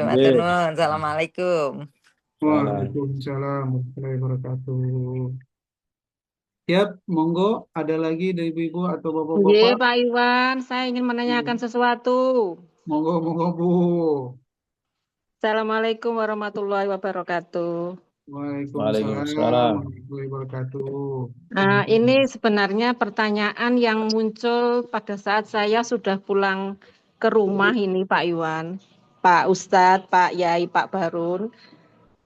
matur nuwun. Assalamualaikum. Waalaikumsalam warahmatullahi wabarakatuh. Siap, monggo. Ada lagi dari ibu-ibu atau bapak-bapak? Iya, Pak Iwan, saya ingin menanyakan sesuatu. Monggo Bu. Assalamualaikum warahmatullahi wabarakatuh. Waalaikumsalam warahmatullahi wabarakatuh. Nah, ini sebenarnya pertanyaan yang muncul pada saat saya sudah pulang ke rumah ini Pak Iwan, Pak Ustadz, Pak Yai, Pak Barun.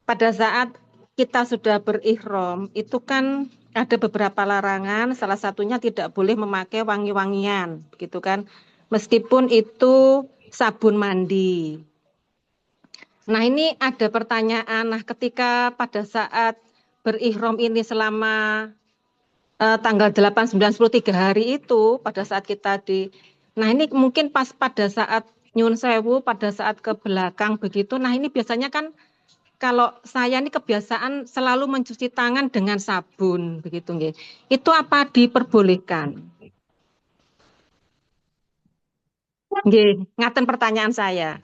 Pada saat kita sudah berihram, itu kan ada beberapa larangan, salah satunya tidak boleh memakai wangi-wangian, gitu kan. Meskipun itu sabun mandi. Nah, ini ada pertanyaan, ketika pada saat berihram ini selama tanggal 8, 9, 10, 3 hari itu, pada saat kita nah ini mungkin pas pada saat nyun sewu, pada saat ke belakang begitu, nah ini biasanya kan kalau saya ini kebiasaan selalu mencuci tangan dengan sabun begitu nggih. Itu apa diperbolehkan? Nggih, ngaten pertanyaan saya.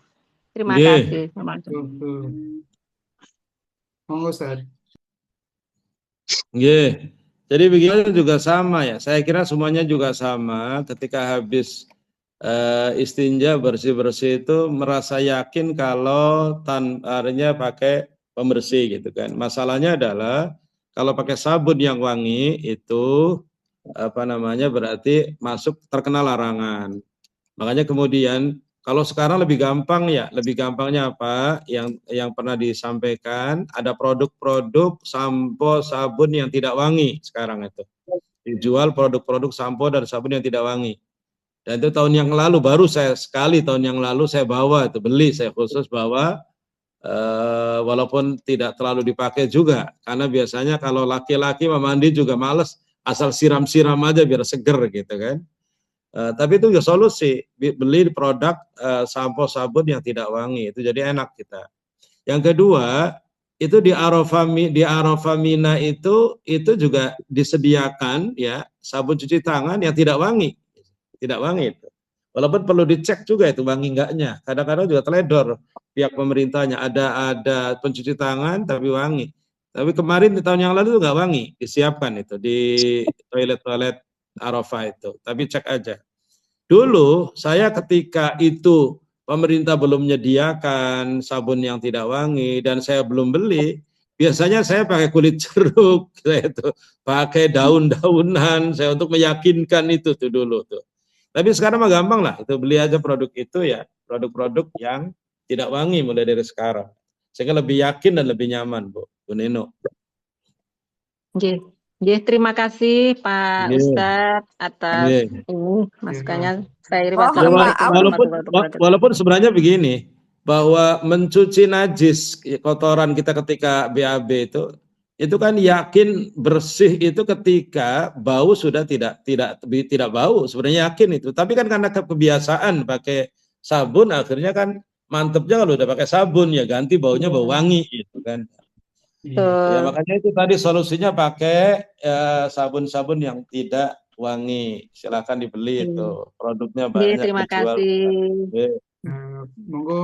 Terima kasih. Monggo Ustaz. Nggih. Jadi begini juga sama ya. Saya kira semuanya juga sama ketika habis istinja bersih-bersih itu merasa yakin kalau tangannya pakai pembersih gitu kan. Masalahnya adalah kalau pakai sabun yang wangi itu berarti masuk terkena larangan. Makanya kemudian kalau sekarang lebih gampang ya, lebih gampangnya apa? Yang pernah disampaikan ada produk-produk sampo sabun yang tidak wangi sekarang itu. Dijual produk-produk sampo dan sabun yang tidak wangi. Dan itu tahun yang lalu baru tahun yang lalu saya bawa itu, beli saya khusus bawa walaupun tidak terlalu dipakai juga karena biasanya kalau laki-laki mandi juga males, asal siram-siram aja biar seger gitu kan. Tapi itu juga solusi, beli produk sampo sabun yang tidak wangi, itu jadi enak kita. Yang kedua, itu di Arafamina itu juga disediakan ya sabun cuci tangan yang tidak wangi itu. Walaupun perlu dicek juga itu wangi enggaknya. Kadang-kadang juga teledor pihak pemerintahnya, ada pencuci tangan tapi wangi. Tapi kemarin di tahun yang lalu itu enggak wangi, disiapkan itu di toilet-toilet Arafah itu. Tapi cek aja. Dulu saya ketika itu pemerintah belum menyediakan sabun yang tidak wangi dan saya belum beli, biasanya saya pakai kulit jeruk, saya itu pakai daun-daunan, saya untuk meyakinkan itu tuh dulu tuh. Tapi sekarang mah gampang lah, itu beli aja produk itu ya, produk-produk yang tidak wangi mulai dari sekarang. Sehingga lebih yakin dan lebih nyaman, Bu Nino. Terima kasih Pak Ustadz atas ini masukannya. Walaupun sebenarnya begini, bahwa mencuci najis kotoran kita ketika BAB itu kan yakin bersih itu ketika bau sudah tidak bau, sebenarnya yakin itu. Tapi kan karena kebiasaan pakai sabun akhirnya kan mantepnya kalau udah pakai sabun ya ganti baunya bau wangi gitu kan. Ya makanya itu tadi solusinya pakai sabun-sabun yang tidak wangi. Silakan dibeli itu, produknya banyak. Terima kasih.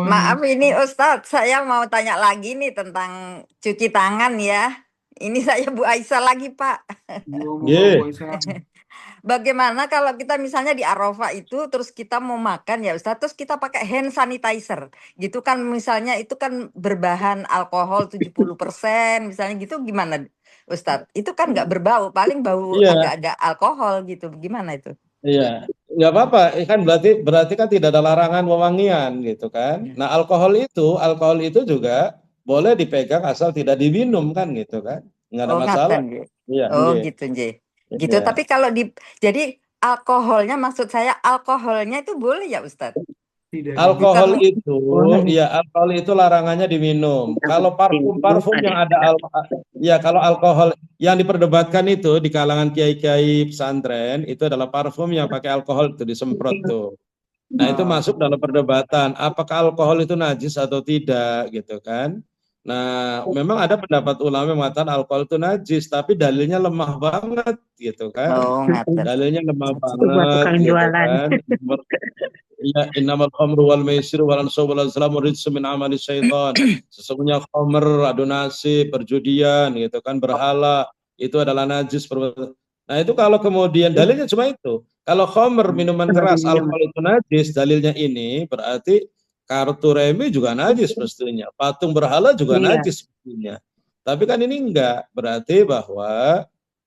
Maaf ini Ustadz, saya mau tanya lagi nih tentang cuci tangan ya. Ini saya Bu Aisyah lagi Pak. Bagaimana kalau kita misalnya di Arafah itu terus kita mau makan ya Ustadz, terus kita pakai hand sanitizer gitu kan, misalnya itu kan berbahan alkohol 70% misalnya gitu, gimana Ustadz? Itu kan nggak berbau, paling bau agak-agak alkohol gitu, gimana itu? Iya, nggak apa-apa, kan berarti kan tidak ada larangan wewangian gitu kan. Nah alkohol itu juga boleh dipegang asal tidak diminum kan gitu kan, nggak ada masalah. Gitu gitu. Tapi kalau jadi alkoholnya, maksud saya alkoholnya itu boleh ya Ustadz? Alkohol itu larangannya diminum. Kalau parfum yang ada kalau alkohol yang diperdebatkan itu di kalangan kiai-kiai pesantren itu adalah parfum yang pakai alkohol itu disemprot tuh. Nah, itu masuk dalam perdebatan apakah alkohol itu najis atau tidak gitu kan. Nah, memang ada pendapat ulama yang mengatakan alkohol itu najis, tapi dalilnya lemah banget gitu kan. Dalilnya lemah banget gitu kan. Ya, innamal khamru wal maisir wal ansab wal azlam rijsun min amali syaitan. Sesungguhnya khamr, adu nasib, perjudian gitu kan, berhala itu adalah najis. Nah, itu kalau kemudian dalilnya cuma itu. Kalau khamr, minuman keras, alkohol itu najis, dalilnya ini berarti kartu remi juga najis mestinya. Patung berhala juga najis mestinya. Tapi kan ini enggak, berarti bahwa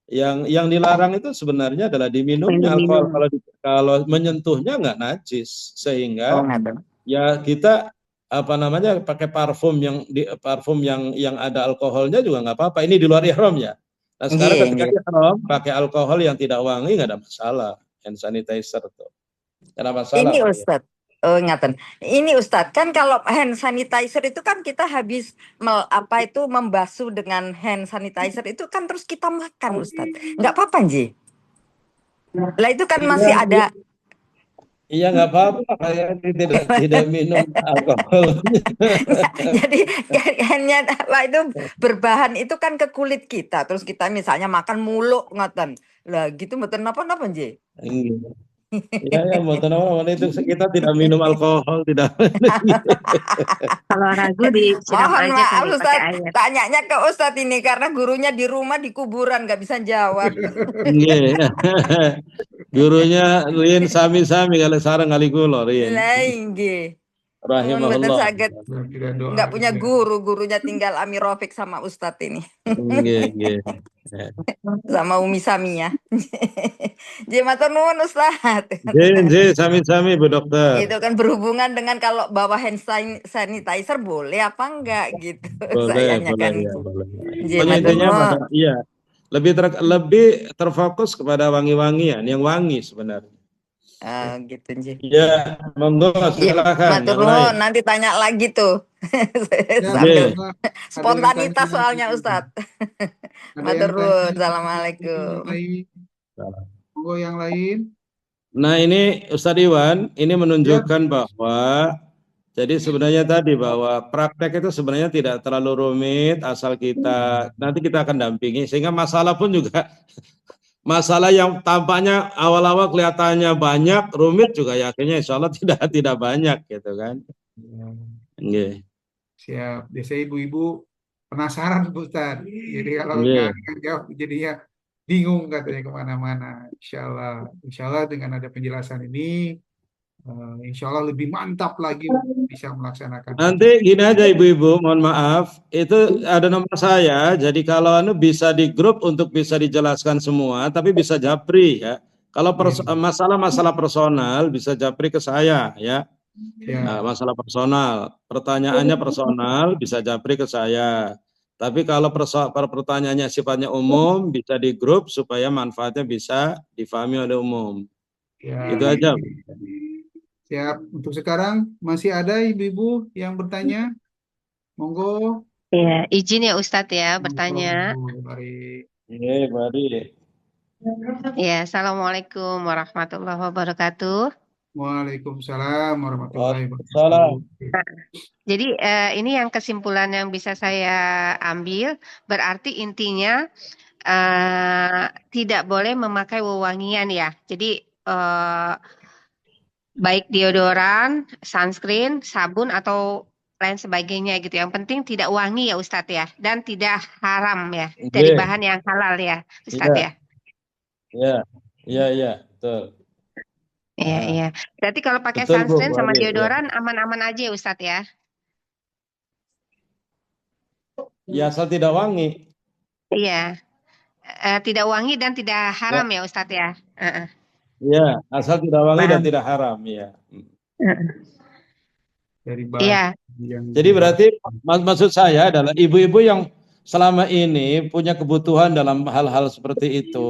yang dilarang itu sebenarnya adalah diminumnya alkohol. Kalau menyentuhnya nggak najis, sehingga ya kita pakai parfum yang ada alkoholnya juga nggak apa-apa. Ini di luar ihram ya. Nah sekarang ketika ihram pakai alkohol yang tidak wangi nggak ada masalah. Hand sanitizer tuh nggak ada masalah. Ini Ustadz, ini Ustadz, kan kalau hand sanitizer itu kan kita habis membasuh dengan hand sanitizer itu kan terus kita makan Ustadz, nggak apa-apa Nji? Lah itu kan masih ada. Iya nggak apa-apa, kayak tidak minum alkohol. Jadi hanya itu berbahan itu kan ke kulit kita, terus kita misalnya makan muluk ngoten, lah gitu mboten napa-napa Nji? Ya, mboten apa itu kita tidak minum alkohol, tidak. Kalau ragu disiram Mohon aja maaf kali Ustadz, pakai air. tanyanya ke Ustadz ini karena gurunya di rumah di kuburan nggak bisa jawab. Gurunya Rin sami-sami kalau sareng kali kula Rin. Lah nggih. Mboten rahimahullah. saged Tidak doa nggak punya juga. guru, gurunya tinggal Ami Rofik sama Ustadz ini. Nggih, nggih. Sama Umi Samia. Jadi matur nuwun Ustadz. Nggih, sami-sami Bu Dokter. Itu kan berhubungan dengan kalau bawa hand sanitizer boleh apa enggak gitu. Boleh, Sayangnya boleh kan. ya, boleh. Nggih, Pokoknya matur intinya pada nuwun. iya, lebih terfokus kepada wangi-wangian, yang wangi sebenarnya. Gitu nggih. Ya, monggo Iya, silakan matur yang nuwun. lain. Nanti tanya lagi tuh. Ya, Sambil Nggih. Ustaz, ada yang spontanitas tanya soalnya lagi. Ustadz. Ada Matur yang nuwun. tanya yang Assalamualaikum. lain. Monggo yang lain. Nah, ini Ustadz Iwan, ini Ya, menunjukkan bahwa jadi sebenarnya tadi bahwa praktek itu sebenarnya tidak terlalu rumit asal kita nanti kita akan dampingi sehingga masalah pun juga masalah yang tampaknya awal-awal kelihatannya banyak rumit juga yakinnya insya Allah tidak banyak gitu kan. Nggih. siap. Biasanya ibu-ibu penasaran, Ustaz. Jadi kalau Nggih. nggak jawab, jadinya bingung katanya kemana-mana. Insya Allah dengan ada penjelasan ini, insya Allah lebih mantap lagi untuk bisa melaksanakan haji. Nanti gini aja ibu-ibu, mohon maaf, itu ada nomor saya. Jadi kalau bisa di grup untuk bisa dijelaskan semua, tapi bisa japri ya. Kalau masalah-masalah personal bisa japri ke saya ya. Ya, Nah, masalah personal, pertanyaannya personal bisa japri ke saya. Tapi kalau pertanyaannya sifatnya umum bisa di grup supaya manfaatnya bisa difahami oleh umum. ya. Itu aja. Siap. Untuk sekarang masih ada ibu-ibu yang bertanya? Monggo. Ya, izin ya Ustadz ya bertanya. Mari. Mari. Ya, Assalamualaikum warahmatullahi wabarakatuh. Waalaikumsalam warahmatullahi Waalaikumsalam. wabarakatuh. Jadi ini yang kesimpulan yang bisa saya ambil, berarti intinya tidak boleh memakai wewangian ya. Jadi baik deodoran, sunscreen, sabun atau lain sebagainya gitu. Yang penting tidak wangi ya Ustadz ya, dan tidak haram ya, dari bahan yang halal ya Ustadz ya. Iya, betul. Iya. Berarti kalau pakai Betul, Bu, sunscreen sama Wali, deodoran aman-aman aja ya Ustadz ya. Ya, asal tidak wangi. Iya. Tidak wangi dan tidak haram ya Ustadz ya. Iya, asal tidak wangi dan tidak haram ya. Dari Iya. Jadi berarti maksud saya adalah ibu-ibu yang selama ini punya kebutuhan dalam hal-hal seperti itu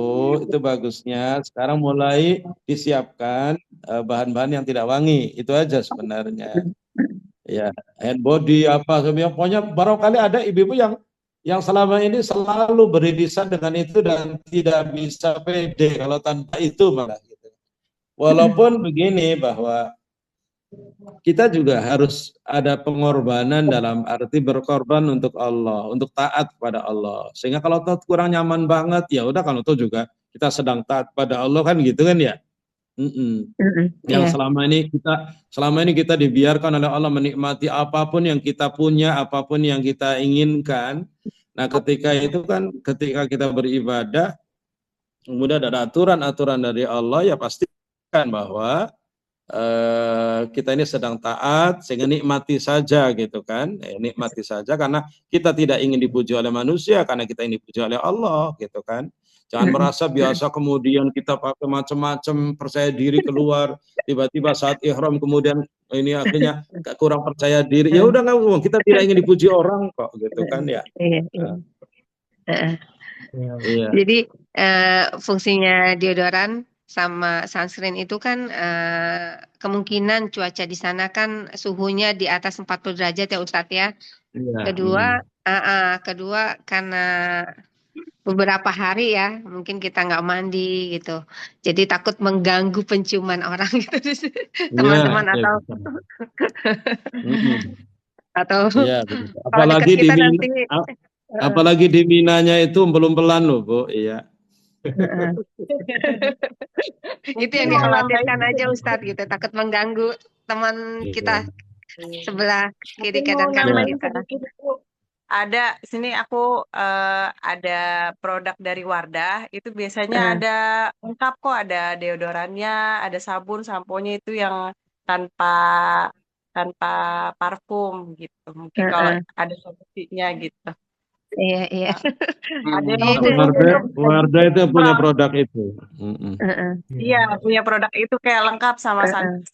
bagusnya sekarang mulai disiapkan bahan-bahan yang tidak wangi, itu aja sebenarnya. Ya, hand body apa sebenarnya, pokoknya barangkali ada ibu-ibu yang selama ini selalu beririsan dengan itu dan tidak bisa pede kalau tanpa itu malah gitu. Walaupun begini bahwa kita juga harus ada pengorbanan dalam arti berkorban untuk Allah, untuk taat kepada Allah. Sehingga kalau kurang nyaman banget, ya udah kalau itu juga kita sedang taat pada Allah kan gitu kan ya. Yang selama ini kita dibiarkan oleh Allah menikmati apapun yang kita punya, apapun yang kita inginkan. Nah, ketika itu kan ketika kita beribadah, kemudian ada aturan-aturan dari Allah, ya pastikan bahwa kita ini sedang taat sehingga nikmati saja gitu kan, nikmati saja karena kita tidak ingin dipuji oleh manusia, karena kita ingin dipuji oleh Allah gitu kan. Jangan merasa biasa kemudian kita pakai macam-macam, percaya diri keluar, tiba-tiba saat ihram kemudian ini akhirnya kurang percaya diri. Ya udah nggak ngomong, kita tidak ingin dipuji orang kok gitu kan ya. Iya. Jadi fungsinya deodoran sama sunscreen itu kan kemungkinan cuaca di sana kan suhunya di atas 40 derajat ya Ustadz ya. Kedua karena beberapa hari ya mungkin kita nggak mandi gitu. Jadi takut mengganggu penciuman orang gitu. Teman-teman atau apalagi di apalagi di Minanya itu belum pelan loh Bu, iya. Itu yang dikhawatirkan aja Ustadz gitu, takut mengganggu teman kita sebelah kiri kanan kita. Ada sini aku ada produk dari Wardah itu biasanya ada lengkap kok, ada deodorannya, ada sabun, samponya itu yang tanpa tanpa parfum gitu. Mungkin kalau ada solusinya gitu. Iya, iya. Nah, Ada yang Ya, itu khusus Wardah, untuk Wardah itu punya pra- produk itu. Mm-mm. Iya, punya produk itu kayak lengkap sama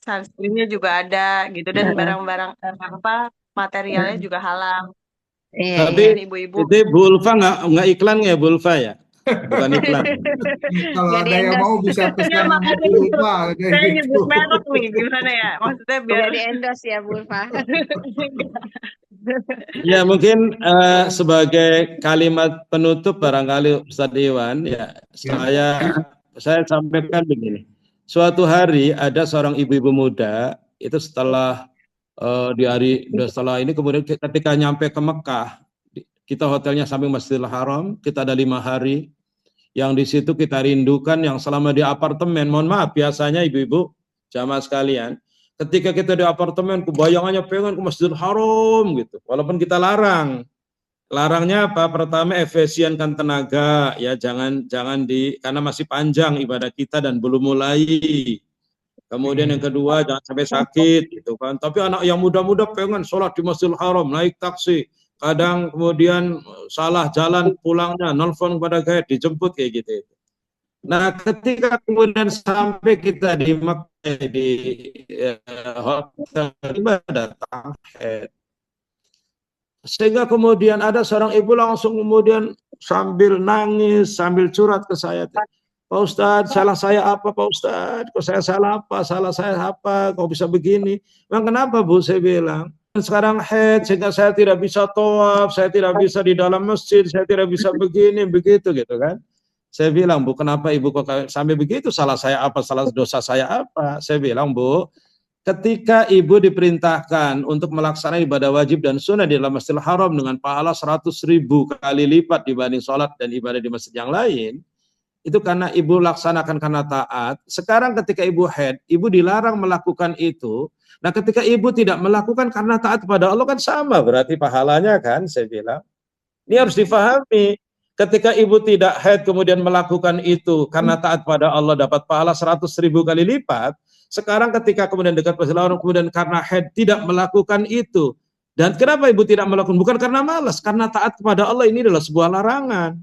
sunscreennya juga ada gitu dan barang-barang apa materialnya juga halal. Iya, Tapi iya. Dan ibu-ibu itu Bu Ulfa nggak iklan ya Bu Ulfa ya? Bukan iklan. kalau Nggak ada yang mau di-endorse. bisa ya pesan sama makanya Bu itu Ulfa kayak saya gitu. nyebut merek nih gimana ya? Maksudnya biar Nggak di-endorse ya, Bu Ulfa. Ya mungkin sebagai kalimat penutup barangkali Ustadz Iwan ya saya sampaikan begini. Suatu hari ada seorang ibu-ibu muda itu setelah setelah ini kemudian ketika nyampe ke Mekah, kita hotelnya samping Masjidil Haram, kita ada 5 hari yang di situ kita rindukan yang selama di apartemen. Mohon maaf biasanya ibu-ibu jamaah sekalian, ketika kita di apartemen kebayangannya pengen ke Masjidil Haram gitu. Walaupun kita larang. Larangnya apa? Pertama efisienkan tenaga ya, jangan karena masih panjang ibadah kita dan belum mulai. Kemudian yang kedua jangan sampai sakit gitu kan. Tapi anak yang muda-muda pengen sholat di Masjidil Haram, naik taksi. Kadang kemudian salah jalan pulangnya, nelfon kepada guide, dijemput kayak gitu. Nah, ketika kemudian sampai kita di Mekah di hotel ibadah tauhid, sehingga kemudian ada seorang ibu langsung kemudian sambil nangis, sambil curhat ke saya. Pak Ustadz, salah saya apa Pak Ustadz? Kok saya salah apa? Salah saya apa? Kok bisa begini? Memang kenapa Bu? Saya bilang, sekarang haid sehingga saya tidak bisa tawaf, saya tidak bisa di dalam masjid, saya tidak bisa begini, begitu gitu kan. Saya bilang, Bu, kenapa Ibu kok sampai begitu? Salah saya apa? Salah dosa saya apa? Saya bilang, Bu, ketika Ibu diperintahkan untuk melaksanakan ibadah wajib dan sunnah di dalam Masjidil Haram dengan pahala 100.000 kali lipat dibanding sholat dan ibadah di masjid yang lain, itu karena Ibu laksanakan karena taat. Sekarang ketika Ibu haid, Ibu dilarang melakukan itu. Nah, ketika Ibu tidak melakukan karena taat kepada Allah kan sama berarti pahalanya kan, saya bilang. Ini harus difahami. Ketika ibu tidak haid kemudian melakukan itu karena taat pada Allah dapat pahala 100.000 kali lipat. Sekarang ketika kemudian dekat Masjidil kemudian karena haid tidak melakukan itu. Dan kenapa ibu tidak melakukan? Bukan karena malas, karena taat kepada Allah ini adalah sebuah larangan.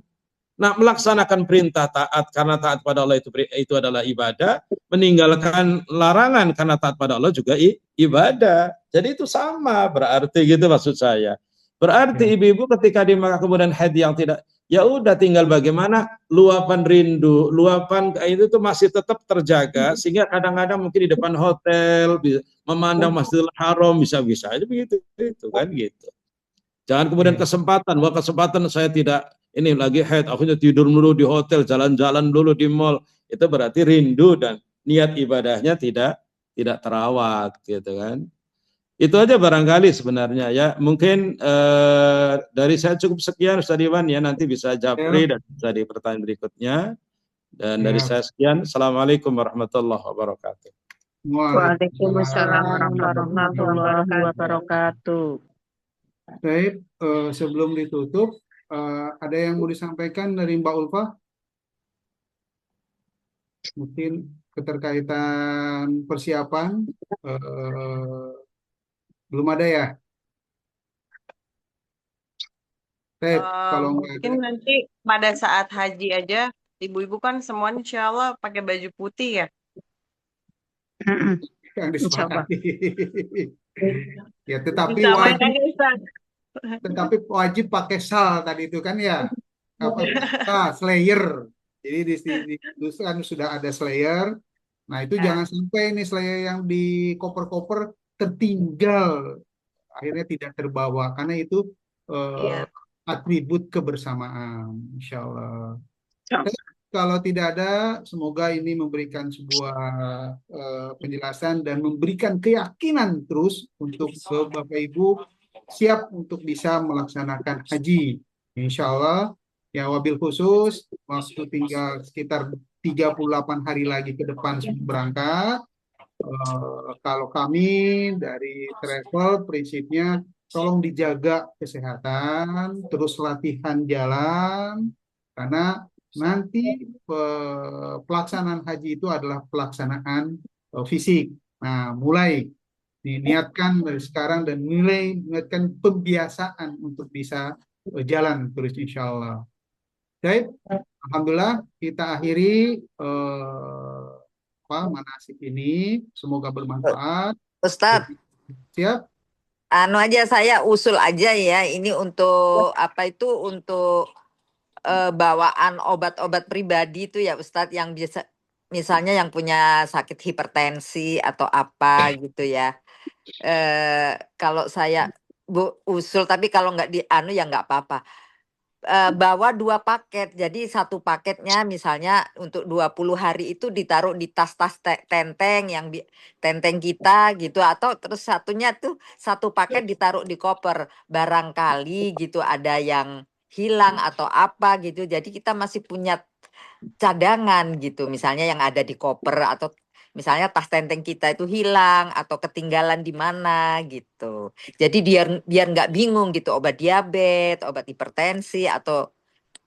Nah, melaksanakan perintah taat karena taat pada Allah itu adalah ibadah, meninggalkan larangan karena taat pada Allah juga ibadah. Jadi itu sama berarti gitu maksud saya. Berarti ibu-ibu ketika di Makkah kemudian haid yang tidak, ya udah tinggal bagaimana luapan rindu, luapan itu tuh masih tetap terjaga sehingga kadang-kadang mungkin di depan hotel memandang Masjidil Haram bisa-bisa aja begitu itu kan gitu. Jangan kemudian kesempatan saya tidak ini lagi haid, akhirnya tidur dulu di hotel, jalan-jalan dulu di mall, itu berarti rindu dan niat ibadahnya tidak terawat gitu kan. Itu aja barangkali sebenarnya ya. Mungkin dari saya cukup sekian Ustaz Iwan ya, nanti bisa japri dan bisa di pertanyaan berikutnya. Dan dari saya sekian. Assalamualaikum warahmatullahi wabarakatuh. Waalaikumsalam warahmatullahi wabarakatuh. Baik, sebelum ditutup, ada yang mau disampaikan dari Mbak Ulfa? Mungkin keterkaitan persiapan, belum ada ya? Baik, kalau nggak mungkin ada, nanti pada saat haji aja ibu-ibu kan semuanya insya Allah pakai baju putih ya. yang disepakati. Ya, tetapi Disamain wajib aja Ustaz. wajib pakai sal tadi itu kan ya, apa slayer. Jadi di kan sudah ada slayer. Nah itu jangan sampai ini slayer yang di koper-koper tertinggal, akhirnya tidak terbawa karena itu atribut kebersamaan, insya Allah. Kalau tidak ada, semoga ini memberikan sebuah penjelasan dan memberikan keyakinan terus untuk Bapak Ibu siap untuk bisa melaksanakan haji. Insya Allah, ya wabil khusus, waktu tinggal sekitar 38 hari lagi ke depan sebelum berangkat. Kalau kami dari travel, prinsipnya tolong dijaga kesehatan, terus latihan jalan, karena nanti pelaksanaan haji itu adalah pelaksanaan fisik. Nah, mulai Diniatkan dari sekarang dan mulai niatkan pembiasaan untuk bisa jalan terus insya Allah. Baik, alhamdulillah kita akhiri manasik ini. Semoga bermanfaat. Ustadz, Siap? anu aja saya usul aja ya, ini untuk apa itu untuk bawaan obat-obat pribadi itu ya Ustadz, yang bisa misalnya yang punya sakit hipertensi atau apa gitu ya. Kalau saya usul, tapi kalau nggak di anu ya nggak apa-apa. Bawa 2 paket. Jadi 1 paketnya misalnya untuk 20 hari itu ditaruh di tas-tas tenteng yang tenteng kita gitu, atau terus satunya tuh 1 paket ditaruh di koper. Barangkali gitu ada yang hilang atau apa gitu. Jadi kita masih punya cadangan gitu. Misalnya yang ada di koper, atau misalnya tas tenteng kita itu hilang atau ketinggalan di mana gitu. Jadi biar nggak bingung gitu, obat diabetes, obat hipertensi atau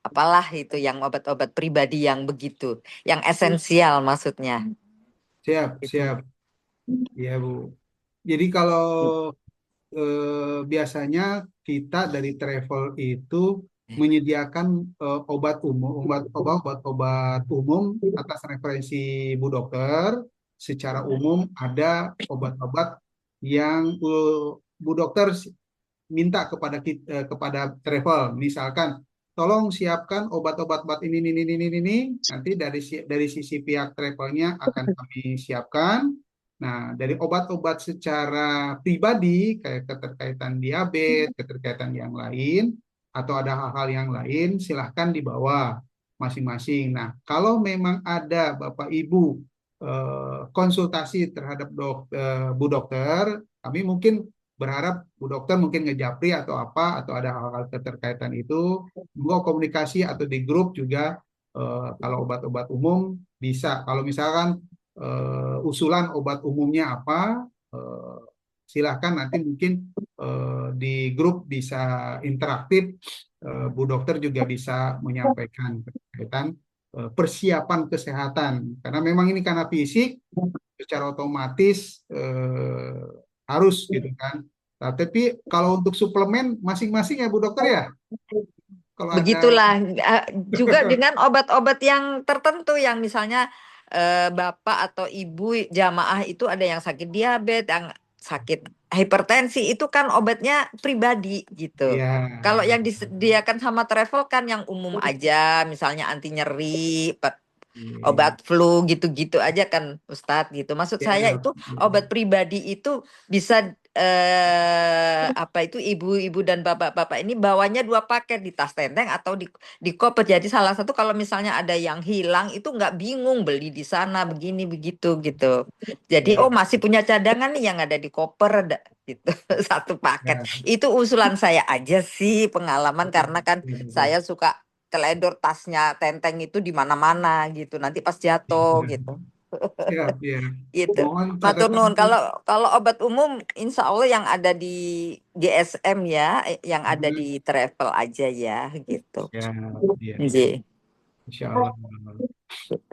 apalah itu, yang obat-obat pribadi yang begitu, yang esensial maksudnya. Siap, siap. Iya, Bu. Jadi kalau biasanya kita dari travel itu menyediakan obat umum atas referensi Bu Dokter. Secara umum ada obat-obat yang Bu Dokter minta kepada travel, misalkan tolong siapkan obat-obat ini, nanti dari sisi pihak travelnya akan kami siapkan. Nah, dari obat-obat secara pribadi kayak keterkaitan diabetes, keterkaitan yang lain, atau ada hal-hal yang lain, silahkan dibawa masing-masing. Nah, kalau memang ada Bapak Ibu konsultasi terhadap Bu Dokter, kami mungkin berharap Bu Dokter mungkin ngejapri atau apa, atau ada hal-hal keterkaitan itu, mau komunikasi atau di grup juga. Kalau obat-obat umum bisa, kalau misalkan usulan obat umumnya apa, silahkan nanti mungkin di grup bisa interaktif. Bu Dokter juga bisa menyampaikan berkaitan persiapan kesehatan, karena memang ini karena fisik secara otomatis harus gitu kan. Nah, tapi kalau untuk suplemen masing-masing ya Bu Dokter ya. Kalau begitulah juga dengan obat-obat yang tertentu, yang misalnya bapak atau ibu jamaah itu ada yang sakit diabetes, yang sakit hipertensi, itu kan obatnya pribadi gitu. Ya. Kalau yang disediakan sama travel kan yang umum aja, misalnya anti nyeri, obat flu gitu-gitu aja kan Ustadz gitu. Maksud saya itu obat pribadi itu bisa apa itu ibu-ibu dan bapak-bapak ini bawanya 2 paket di tas tenteng atau di koper. Jadi salah satu kalau misalnya ada yang hilang itu nggak bingung beli di sana begini begitu gitu. Jadi masih punya cadangan nih yang ada di koper gitu. 1 paket. Itu usulan saya aja sih, pengalaman, karena kan saya suka teledor tasnya tenteng itu di mana-mana gitu. Nanti pas jatuh gitu. Siap, ya. Gitu. Matur nuwun. Kalau obat umum insya Allah yang ada di GSM ya, yang ada di travel aja ya gitu. Ya, Nggih. Insyaallah.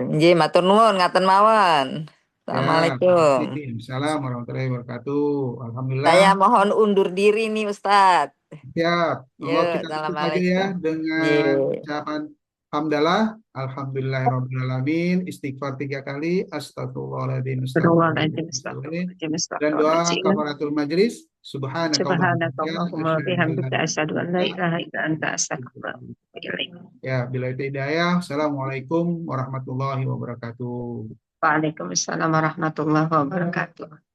Nggih, matur nuwun ngaten mawon. Assalamualaikum. Waalaikumsalam warahmatullahi wabarakatuh. Alhamdulillah. Saya mohon undur diri nih Ustadz. Siap. Allah kita tutup aja ya dengan ucapan hamdalah, alhamdulillahirrahmanirrahim, istighfar 3 kali, astagfirullahaladzim, dan doa kafaratul majlis, subhanakallahumma bihamdika asyhadu an la ilaha illa anta astaghfiruka wa atubu ilaik. Ya, bila hidayah. Assalamualaikum warahmatullahi wabarakatuh. Waalaikumsalam warahmatullahi wabarakatuh.